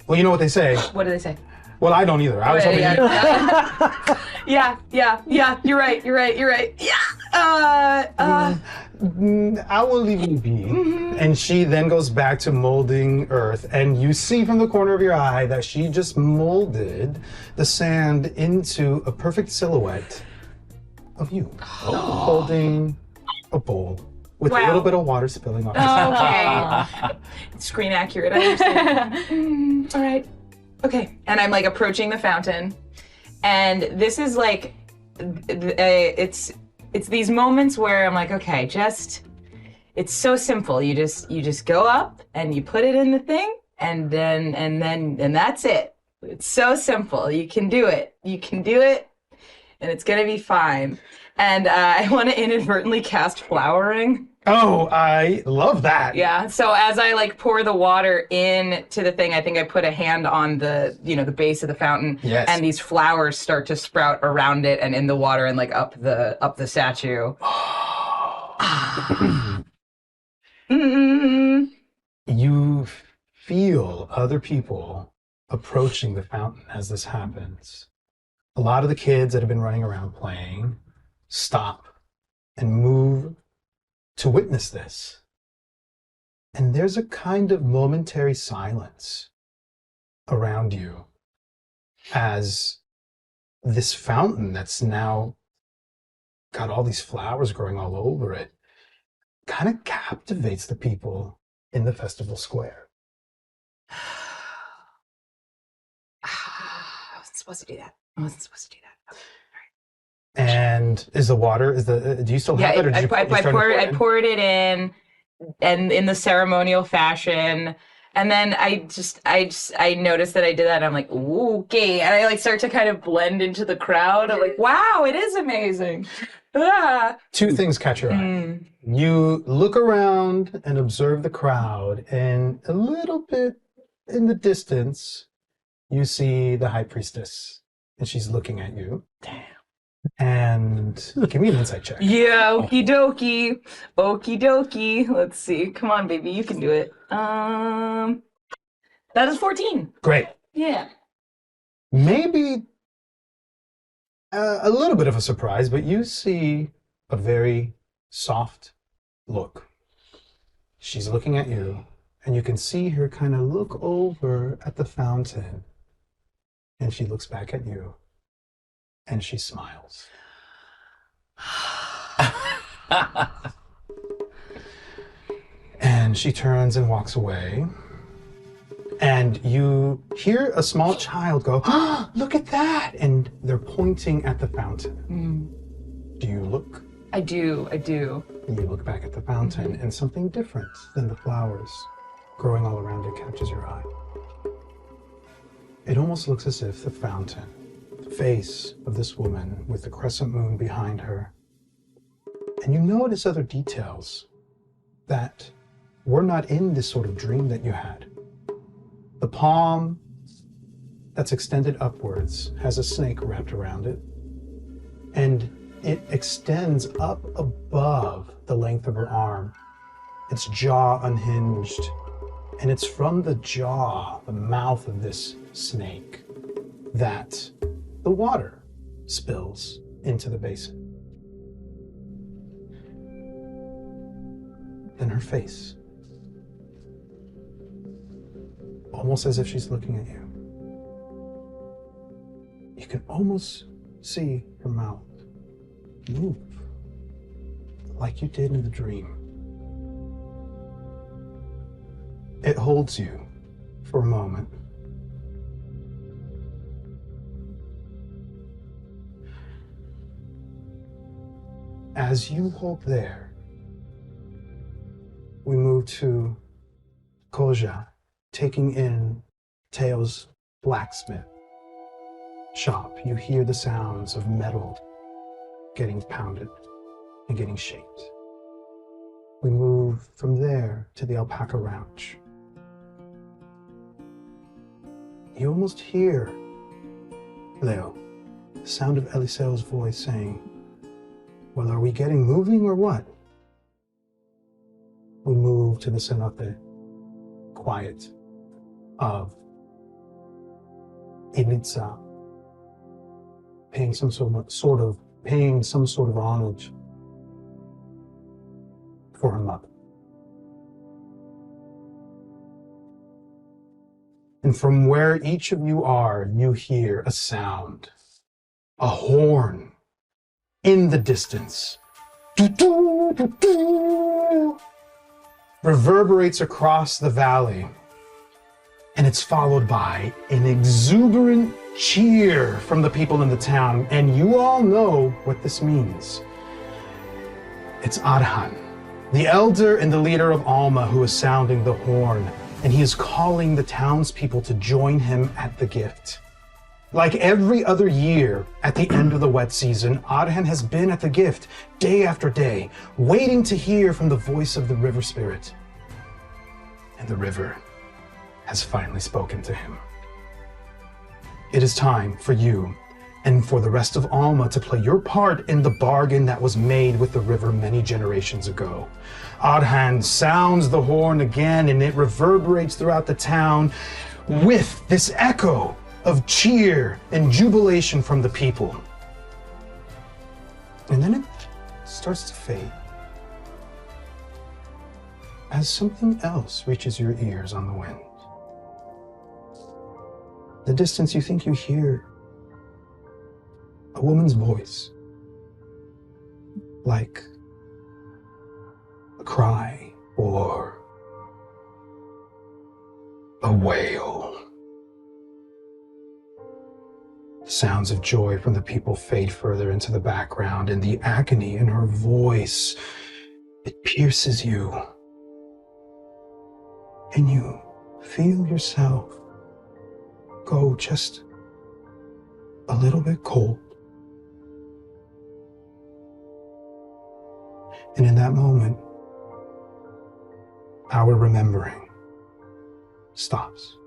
Well, you know what they say. What do they say? Well, I don't either. I was hoping Yeah, you're right. I will leave you be. And she then goes back to molding earth, and you see from the corner of your eye that she just molded the sand into a perfect silhouette of you, holding a bowl with a little bit of water spilling off. Okay. Screen accurate, I understand. All right. Okay. And I'm like approaching the fountain, and this is like, it's these moments where I'm like, okay, it's so simple. You just go up and you put it in the thing, and that's it. It's so simple. You can do it, and it's gonna be fine. And I want to inadvertently cast flowering. Oh, I love that. Yeah. So as I like pour the water into the thing, I think I put a hand on the base of the fountain, and these flowers start to sprout around it and in the water and like up the statue. You feel other people approaching the fountain as this happens. A lot of the kids that have been running around playing stop and move to witness this. And there's a kind of momentary silence around you as this fountain that's now got all these flowers growing all over it kind of captivates the people in the festival square. I wasn't supposed to do that. Okay. And is the water, do you still have it? Or did I poured it in, and in the ceremonial fashion. And then I noticed that I did that, and I'm like, ooh, okay. And I like start to kind of blend into the crowd. I'm like, wow, it is amazing. Two things catch your eye. You look around and observe the crowd, and a little bit in the distance, you see the High Priestess, and she's looking at you. Damn. And give me an insight check. Yeah, okie dokie. Let's see. Come on, baby, you can do it. That is 14. Great. Yeah. Maybe a little bit of a surprise, but you see a very soft look. She's looking at you, and you can see her kind of look over at the fountain, and she looks back at you, and she smiles. And she turns and walks away. And you hear a small child go, "Oh, look at that!" And they're pointing at the fountain. Do you look? I do. And you look back at the fountain, and something different than the flowers growing all around it catches your eye. It almost looks as if the fountain, the face of this woman with the crescent moon behind her, and you notice other details that were not in this sort of dream that you had. The palm that's extended upwards has a snake wrapped around it, and it extends up above the length of her arm, its jaw unhinged, and it's from the jaw, the mouth of this snake, that the water spills into the basin. Then her face, almost as if she's looking at you. You can almost see her mouth move like you did in the dream. It holds you for a moment. As you hold there, we move to Koja, taking in Teo's blacksmith shop. You hear the sounds of metal getting pounded and getting shaped. We move from there to the alpaca ranch. You almost hear, Leo, the sound of Eliseo's voice saying, well, are we getting moving or what? We move to the cenote, quiet, of Initza, paying some sort of homage for her mother. And from where each of you are, you hear a sound, a horn in the distance. Doo-doo, doo-doo, reverberates across the valley, and it's followed by an exuberant cheer from the people in the town, and you all know what this means. It's Arhan, the elder and the leader of Alma, who is sounding the horn, and he is calling the townspeople to join him at the gift. Like every other year, at the end of the wet season, Arhan has been at the gift day after day, waiting to hear from the voice of the river spirit. And the river has finally spoken to him. It is time for you and for the rest of Alma to play your part in the bargain that was made with the river many generations ago. Arhan sounds the horn again, and it reverberates throughout the town with this echo of cheer and jubilation from the people. And then it starts to fade as something else reaches your ears on the wind. The distance, you think you hear a woman's voice, like a cry or a wail. Sounds of joy from the people fade further into the background, and the agony in her voice, it pierces you. And you feel yourself go just a little bit cold. And in that moment, our remembering stops.